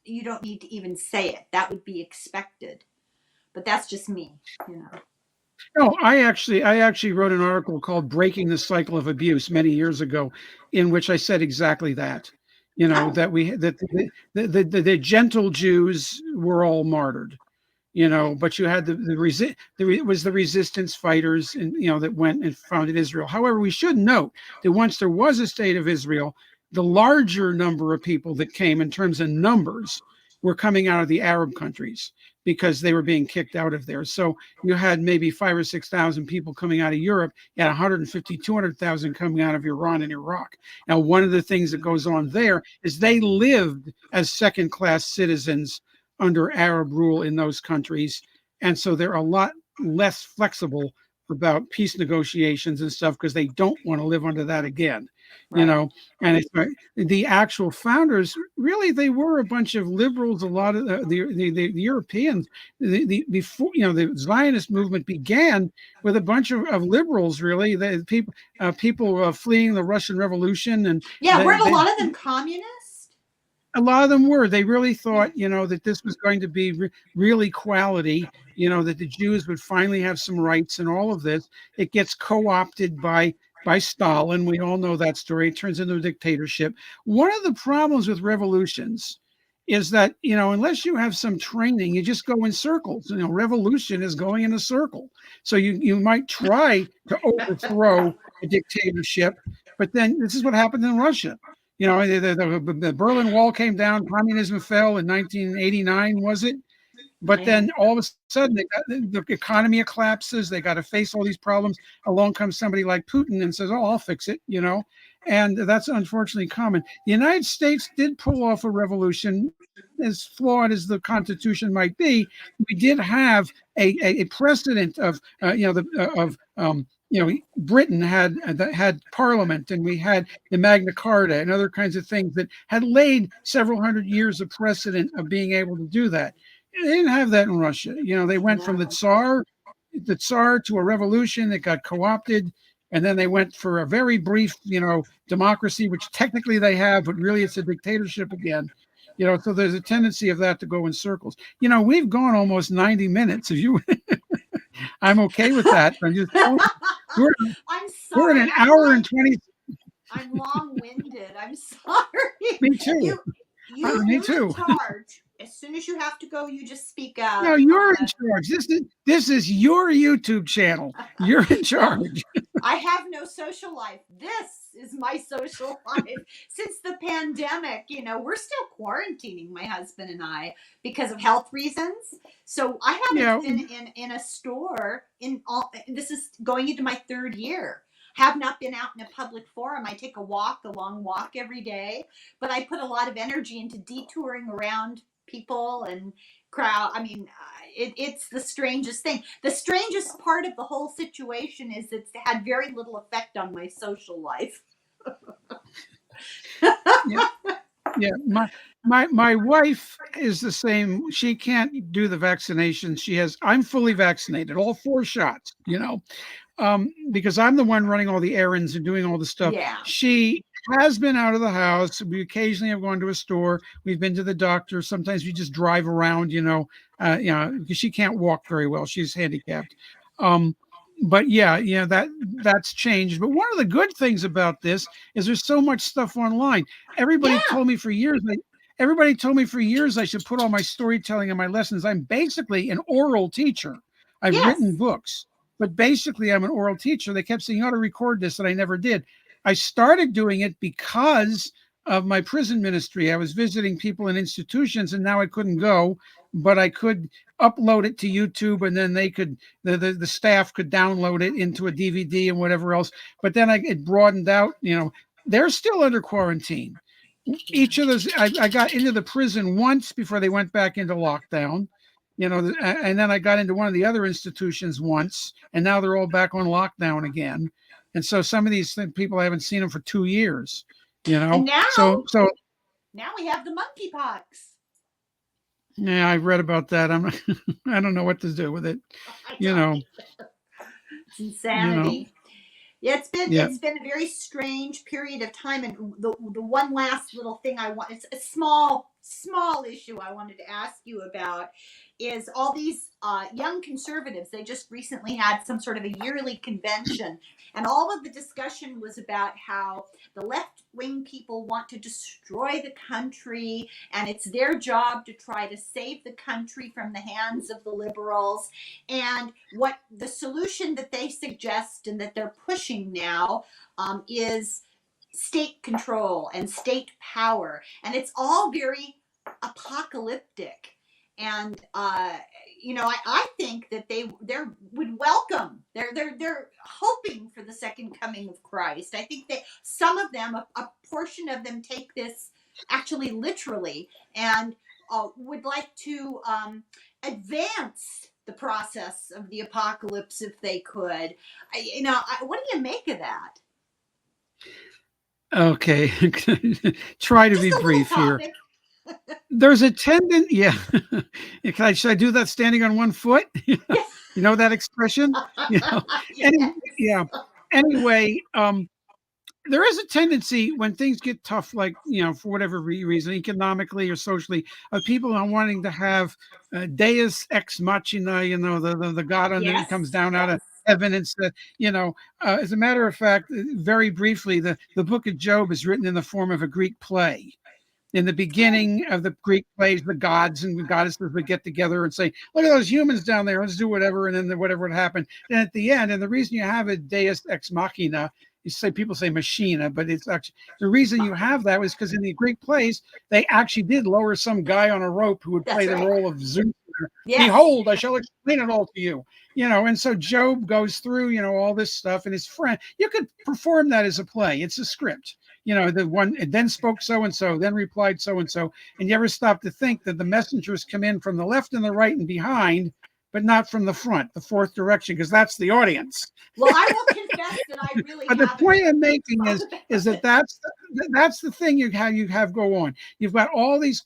you don't need to even say it. That would be expected. But that's just me, you know. No, I actually wrote an article called "Breaking the Cycle of Abuse" many years ago, in which I said exactly that. Oh, That the gentle Jews were all martyred. But you had it was the resistance fighters, and that went and founded Israel. However, we should note that once there was a state of Israel, the larger number of people that came in terms of numbers were coming out of the Arab countries because they were being kicked out of there. So you had maybe 5 or 6 thousand people coming out of Europe, you had 150, 200,000 coming out of Iran and Iraq. Now, one of the things that goes on there is they lived as second class citizens under Arab rule in those countries. And so they're a lot less flexible about peace negotiations and stuff because they don't want to live under that again. you right, know and it's the actual founders, really they were a bunch of liberals. A lot of the Europeans, before the Zionist movement began with a bunch of liberals, really. The people fleeing the Russian Revolution, and yeah. Weren't a lot of them communist? a lot of them were. They really Yeah, thought, that this was going to be real equality, that the Jews would finally have some rights and all of this. It gets co-opted by Stalin. We all know that story. It turns into a dictatorship. One of the problems with revolutions is that, unless you have some training, you just go in circles. Revolution is going in a circle. So you might try to overthrow a dictatorship, but then this is what happened in Russia. The Berlin Wall came down, communism fell in 1989, was it? But yeah. then all of a sudden, the economy collapses. They got to face all these problems. Along comes somebody like Putin and says, "Oh, I'll fix it." And that's unfortunately common. The United States did pull off a revolution, as flawed as the Constitution might be. We did have a precedent of, Britain had Parliament, and we had the Magna Carta and other kinds of things that had laid several hundred years of precedent of being able to do that. They didn't have that in Russia. They went from No. the Tsar to a revolution that got co-opted, and then they went for a very brief, democracy, which technically they have, but really it's a dictatorship again. So there's a tendency of that to go in circles. We've gone almost 90 minutes. If you, I'm okay with that. I'm just we're I'm we're at sorry. an hour and 20. I'm long-winded. I'm sorry. Me too. You you Me you're in too. charge. As soon as you have to go, you just speak No, up. you're in charge. This is your YouTube channel. You're in Well, charge. I have no social life. This is my social life. Since the pandemic, we're still quarantining, my husband and I, because of health reasons. So I haven't Yeah. been in a store in all, this is going into my third year. Have not been out in a public forum. I take a long walk every day, but I put a lot of energy into detouring around people and crowd. I mean, it's the strangest thing. The strangest part of the whole situation is it's had very little effect on my social life. Yeah. Yeah. My wife is the same. She can't do the vaccination. I'm fully vaccinated, all 4 shots. Because I'm the one running all the errands and doing all the stuff. Yeah. She has been out of the house. We occasionally have gone to a store. We've been to the doctor. Sometimes we just drive around, because she can't walk very well. She's handicapped. But yeah, that's changed. But one of the good things about this is there's so much stuff online. Everybody Yeah. told me for years. Everybody told me for years I should put all my storytelling and my lessons. I'm basically an oral teacher. I've written Yes. books, but basically I'm an oral teacher. They kept saying, "You ought to record this," and I never did. I started doing it because of my prison ministry. I was visiting people in institutions, and now I couldn't go, but I could upload it to YouTube, and then the staff could download it into a DVD and whatever else. But then it broadened out. They're still under quarantine. Each of those, I got into the prison once before they went back into lockdown. And then I got into one of the other institutions once, and now they're all back on lockdown again. And so some of these people, I haven't seen them for 2 years. And So now we have the monkeypox. Yeah, I've read about that. I don't know what to do with it. I You don't know, either. It's you know, insanity. Yeah, yeah. it's been a very strange period of time. And the one last little thing I want, it's a small issue I wanted to ask you about, is all these young conservatives. They just recently had some sort of a yearly convention, and all of the discussion was about how the left wing people want to destroy the country, and it's their job to try to save the country from the hands of the liberals. And what the solution that they suggest and that they're pushing now is state control and state power. And it's all very apocalyptic. And I think that they would welcome. They're hoping for the second coming of Christ. I think that some of them, a portion of them, take this actually literally, and would like to advance the process of the apocalypse if they could. What do you make of that? Okay. Try to Just be a little brief here. topic. There's a tendency, yeah. Should I do that standing on one foot? You know that expression? You know, any, Yes. yeah. Anyway, there is a tendency when things get tough, like, for whatever reason, economically or socially, of people are wanting to have Deus ex machina, the God that comes Yes. down out Yes. of heaven and said, as a matter of fact, very briefly, the book of Job is written in the form of a Greek play. In the Oh, beginning of the Greek plays, the gods and the goddesses would get together and say, "Look at those humans down there. Let's do whatever." And then whatever would happen. And at the end, and the reason you have a Deus ex machina, people say machina, but it's actually the reason you have that was because in the Greek plays they actually did lower some guy on a rope who would play that's the right. role of Zeus. Yes. Behold, I shall explain it all to you. And so Job goes through, all this stuff, and his friend. You could perform that as a play. It's a script. The one then spoke so and so, then replied so and so. And you ever stop to think that the messengers come in from the left and the right and behind, but not from the front, the fourth direction, because that's the audience. Well, I will confess that I really But the haven't point I'm making thought is about that it. that's the thing you have go on. You've got all these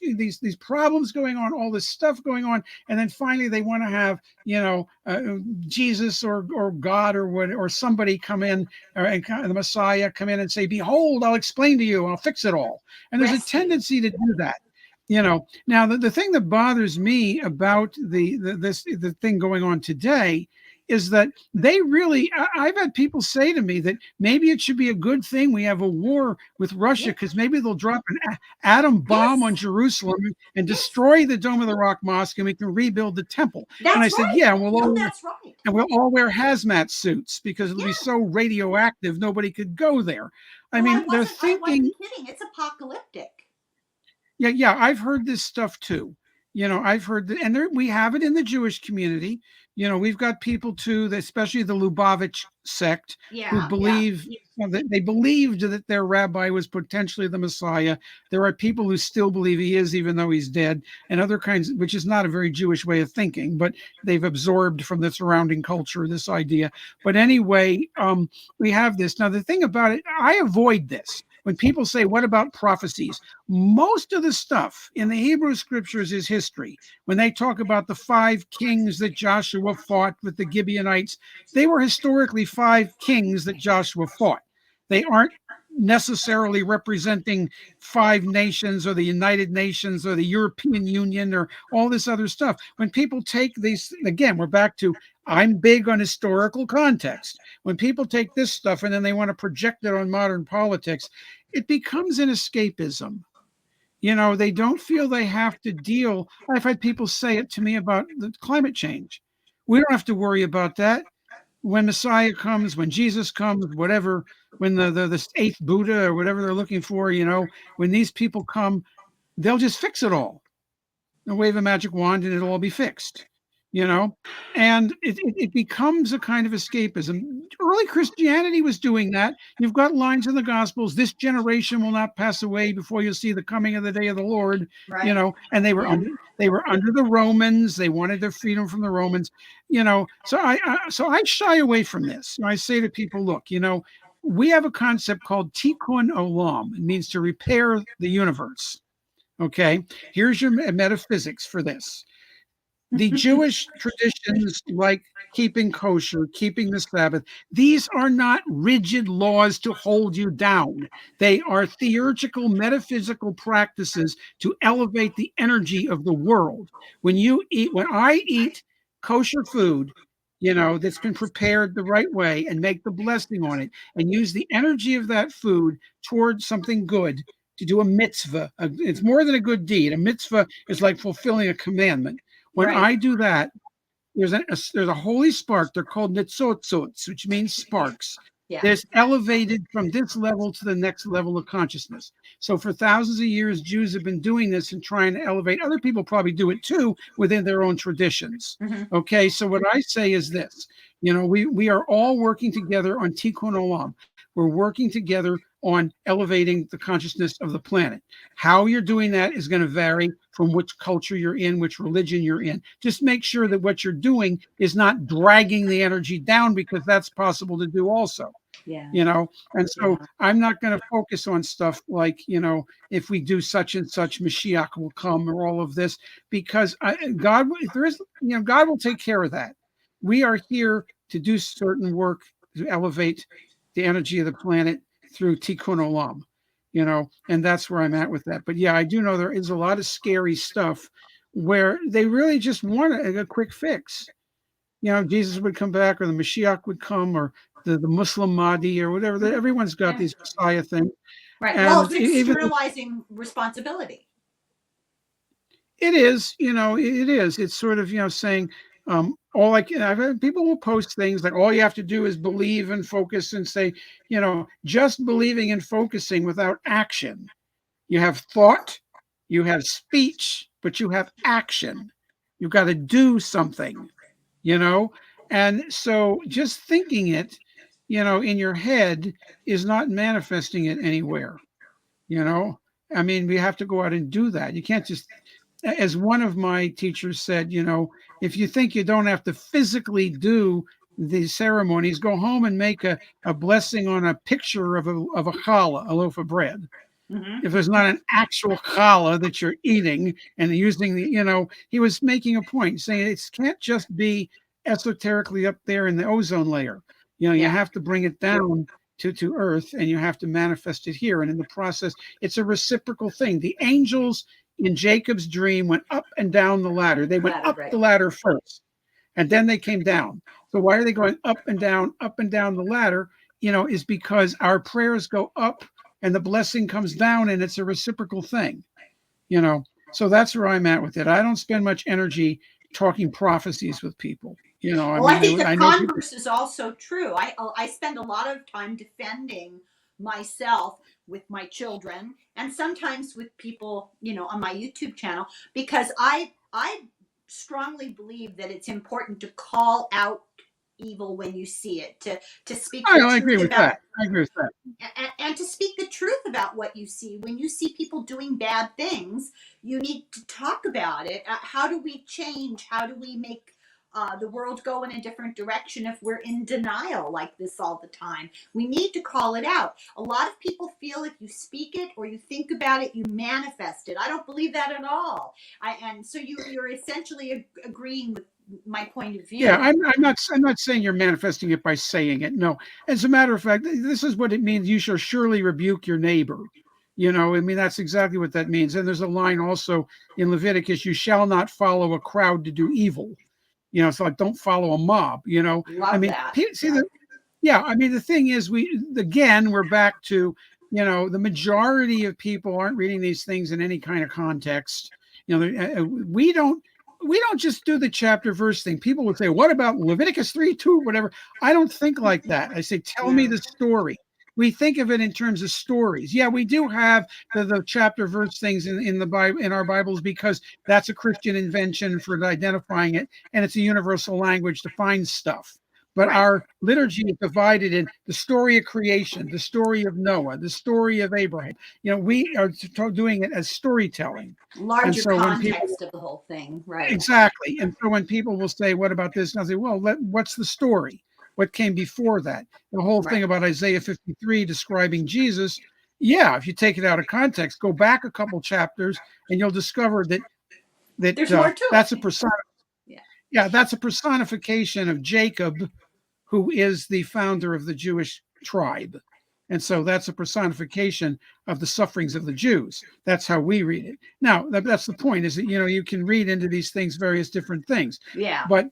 problems going on, all this stuff going on, and then finally they want to have Jesus or God or somebody come in, and the Messiah come in and say, "Behold, I'll explain to you, I'll fix it all." And there's a Rescue. tendency to do that. Now the thing that bothers me about the thing going on today is that they really, I've had people say to me that maybe it should be a good thing we have a war with Russia, Yeah. because maybe they'll drop an atom bomb on Yes. Jerusalem and Yes. destroy the Dome of the Rock Mosque, and we can rebuild the temple. And I That's said, right. yeah, No, that's right. we'll all wear hazmat suits because it'll be Yeah. so radioactive nobody could go there. I Well, mean, they're I thinking, wasn't kidding. It's apocalyptic. yeah, I've heard this stuff too. I've heard that, and we have it in the Jewish community. We've got people too, especially the Lubavitch sect, who Yeah. Yeah. believe that they believed that their rabbi was potentially the Messiah. There are people who still believe he is, even though he's dead, and other kinds, which is not a very Jewish way of thinking, but they've absorbed from the surrounding culture this idea. But anyway, we have this. Now, the thing about it, I avoid this. When people say, "What about prophecies?" Most of the stuff in the Hebrew scriptures is history. When they talk about the 5 kings that Joshua fought with the Gibeonites, they were historically 5 kings that Joshua fought. They aren't necessarily representing 5 nations or the United Nations or the European Union or all this other stuff. When people take these, again, we're back to, I'm big on historical context. When people take this stuff and then they want to project it on modern politics, it becomes an escapism. They don't feel they have to deal. I've had people say it to me about the climate change. We don't have to worry about that. When Messiah comes, when Jesus comes, whatever, when the eighth Buddha or whatever they're looking for, when these people come, they'll just fix it all. They'll wave a magic wand and it'll all be fixed. you know and it becomes a kind of escapism. Early Christianity was doing that. You've got lines in the Gospels: this generation will not pass away before you see the coming of the day of the Lord. Right. And they were Yeah. under the Romans. They wanted their freedom from the Romans. So I shy away from this. I say to people, look, we have a concept called tikkun olam. It means to repair the universe. Okay, here's your metaphysics for this. The Jewish traditions, like keeping kosher, keeping the Sabbath, these are not rigid laws to hold you down. They are theurgical, metaphysical practices to elevate the energy of the world. When I eat kosher food, that's been prepared the right way, and make the blessing on it and use the energy of that food towards something good, to do a mitzvah. It's more than a good deed. A mitzvah is like fulfilling a commandment. When Right. I do that, there's a holy spark. They're called nitzotzot, which means sparks. Yeah. There's elevated from this level to the next level of consciousness. So for thousands of years, Jews have been doing this and trying to elevate. Other people probably do it too within their own traditions. Mm-hmm. Okay, so what I say is this: we are all working together on Tikkun Olam. We're working together on elevating the consciousness of the planet. How you're doing that is going to vary from which culture you're in, which religion you're in. Just make sure that what you're doing is not dragging the energy down, because that's possible to do also. Yeah. And so I'm not going to focus on stuff like, if we do such and such, Mashiach will come, or all of this, because God will take care of that. We are here to do certain work to elevate the energy of the planet through Tikkun Olam, and that's where I'm at with that. But yeah, I do know there is a lot of scary stuff where they really just want a quick fix. Jesus would come back, or the Mashiach would come, or the Muslim Mahdi, or whatever. Everyone's got these Messiah things. Right. Well, And it's externalizing responsibility. It is, it is. It's sort of, saying, I've had people will post things like, all you have to do is believe and focus, and say, just believing and focusing without action. You have thought, you have speech, but you have action. You've got to do something, and so just thinking it, in your head is not manifesting it anywhere. I mean, we have to go out and do that. You can't just, as one of my teachers said, if you think you don't have to physically do the ceremonies, go home and make a blessing on a picture of a challah, a loaf of bread. Mm-hmm. If there's not an actual challah that you're eating and using he was making a point, saying it can't just be esoterically up there in the ozone layer. You have to bring it down to earth, and you have to manifest it here. And in the process, it's a reciprocal thing. The angels in Jacob's dream went up and down the ladder. They went up the ladder first, and then they came down. So why are they going up and down the ladder? Is because our prayers go up and the blessing comes down, and it's a reciprocal thing. So that's where I'm at with it. I don't spend much energy talking prophecies with people. I think the converse is also true. I spend a lot of time defending myself with my children, and sometimes with people, on my YouTube channel, because I strongly believe that it's important to call out evil when you see it, to speak the truth. I agree with that. And to speak the truth about what you see. When you see people doing bad things, you need to talk about it. How do we change? How do we make the world go in a different direction if we're in denial like this all the time? We need to call it out. A lot of people feel if you speak it or you think about it, you manifest it. I don't believe that at all. And so you're essentially agreeing with my point of view. Yeah, I'm not saying you're manifesting it by saying it. No, as a matter of fact, this is what it means. You shall surely rebuke your neighbor. I mean, that's exactly what that means. And there's a line also in Leviticus: you shall not follow a crowd to do evil. So like, don't follow a mob. Love that. I mean, the thing is, we're back to, the majority of people aren't reading these things in any kind of context. We don't just do the chapter verse thing. People would say, what about Leviticus 3:2, whatever? I don't think like that. I say, tell me the story. We think of it in terms of stories. Yeah, we do have the chapter verse things in the Bible, in our Bibles, because that's a Christian invention for identifying it, and it's a universal language to find stuff. But our liturgy is divided in the story of creation, the story of Noah, the story of Abraham. We are doing it as storytelling. Larger context of the whole thing, right? Exactly. And so when people will say, what about this? And I'll say, well, what's the story? What came before that? The whole thing about Isaiah 53 describing Jesus, Yeah, if you take it out of context, go back a couple chapters, and you'll discover that There's more to that's a it. Yeah. yeah, that's a personification of Jacob, who is the founder of the Jewish tribe. And so that's a personification of the sufferings of the Jews. That's how we read it. Now, that's the point, is that, you can read into these things various different things. Yeah. But,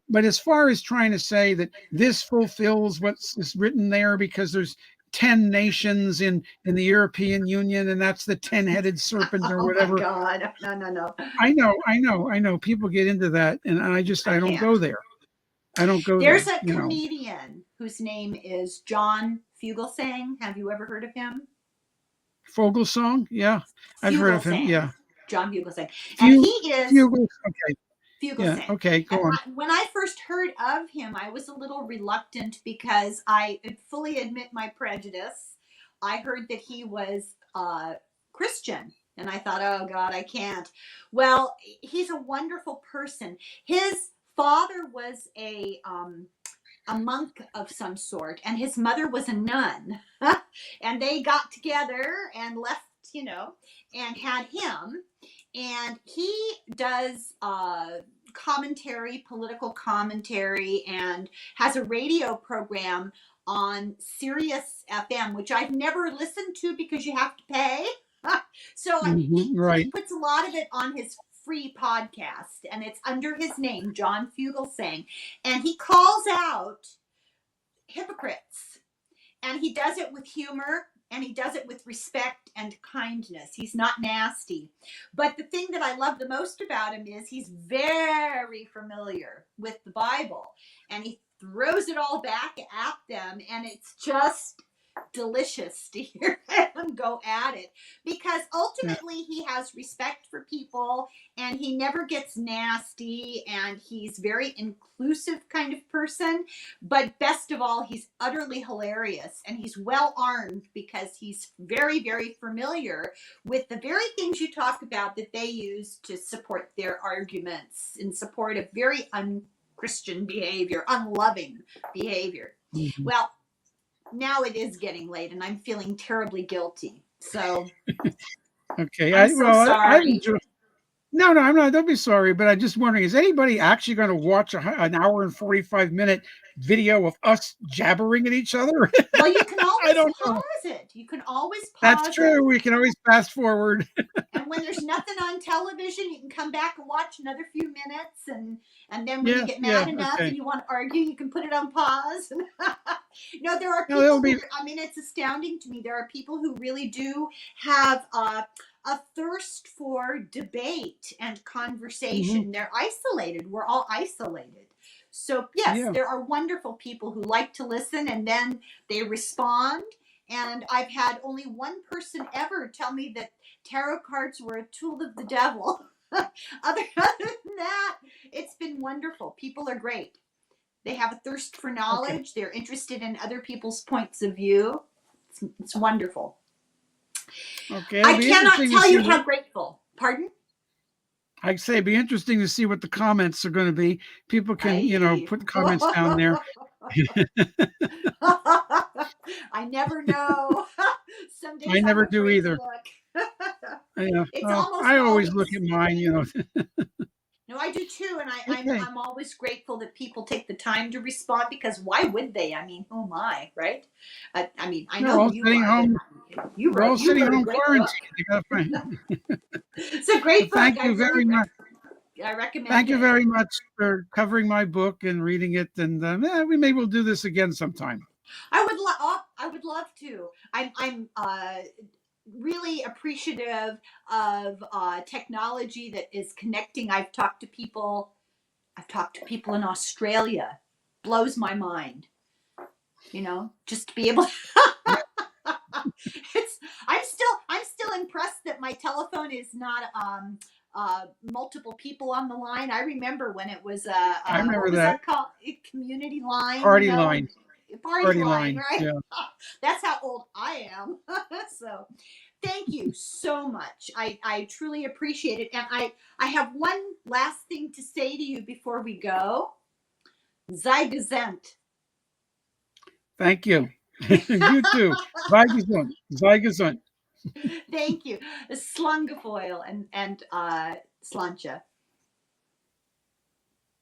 but as far as trying to say that this fulfills what's written there because there's 10 nations in the European Union, and that's the 10-headed serpent or whatever. Oh my God. No. I know. People get into that, and I don't go there. I don't go There's there. a comedian whose name is John Fugelsang. Have you ever heard of him? Fogelsong? Yeah, I've heard of him. Yeah. John Fugelsang. And he is Okay. Fugelsang. Yeah, okay, go on. When I first heard of him, I was a little reluctant because I fully admit my prejudice. I heard that he was Christian, and I thought, oh God, I can't. Well, he's a wonderful person. His father was a monk of some sort, and his mother was a nun. And they got together and left, and had him. And he does commentary, political commentary, and has a radio program on Sirius FM, which I've never listened to because you have to pay. So he puts a lot of it on his free podcast, and it's under his name, John Fugelsang, and he calls out hypocrites, and he does it with humor, and he does it with respect and kindness. He's not nasty. But the thing that I love the most about him is he's very familiar with the Bible, and he throws it all back at them, and it's just delicious to hear him go at it, because ultimately he has respect for people, and he never gets nasty, and he's very inclusive kind of person. But best of all, he's utterly hilarious, and he's well armed because he's very, very familiar with the very things you talk about that they use to support their arguments in support of very unchristian behavior, unloving behavior. Mm-hmm. Well, now it is getting late, and I'm feeling terribly guilty. So, okay. I'm so sorry. No, I'm not. Don't be sorry. But I'm just wondering, is anybody actually going to watch an hour and 45-minute video of us jabbering at each other? Well, you can always pause it. You can always pause That's true. We can always fast forward. And when there's nothing on television, you can come back and watch another few minutes, and then when you get mad enough and you want to argue, you can put it on pause. There are people who, it's astounding to me. There are people who really do have a thirst for debate and conversation. Mm-hmm. They're isolated. We're all isolated. So, yes, there are wonderful people who like to listen, and then they respond. And I've had only one person ever tell me that tarot cards were a tool of the devil. Other than that, it's been wonderful. People are great. They have a thirst for knowledge. Okay. They're interested in other people's points of view. It's wonderful. Okay. I cannot tell you how grateful. Pardon? I'd say it'd be interesting to see what the comments are going to be. People can, put comments down there. I never know. Some days I never do either. I always look at mine, No, I do too, and I'm always grateful that people take the time to respond, because why would they? I mean, who am I, right? I know you are. We're all sitting home quarantined. It's a great book. Thank you very much. I recommend it. Thank you very much for covering my book and reading it, and maybe we'll do this again sometime. I would love to. I'm really appreciative of technology that is connecting. I've talked to people in Australia. Blows my mind. Just to be able to I'm still impressed that my telephone is not multiple people on the line. I remember when it was I remember what was that called? Community line. Party line. Party line, right? Yeah. That's how old I am. So thank you so much. I truly appreciate it. And I have one last thing to say to you before we go. Sei gesund. Thank you. You too. Sei gesund. Sei gesund. Thank you. Slungafoil and slancha.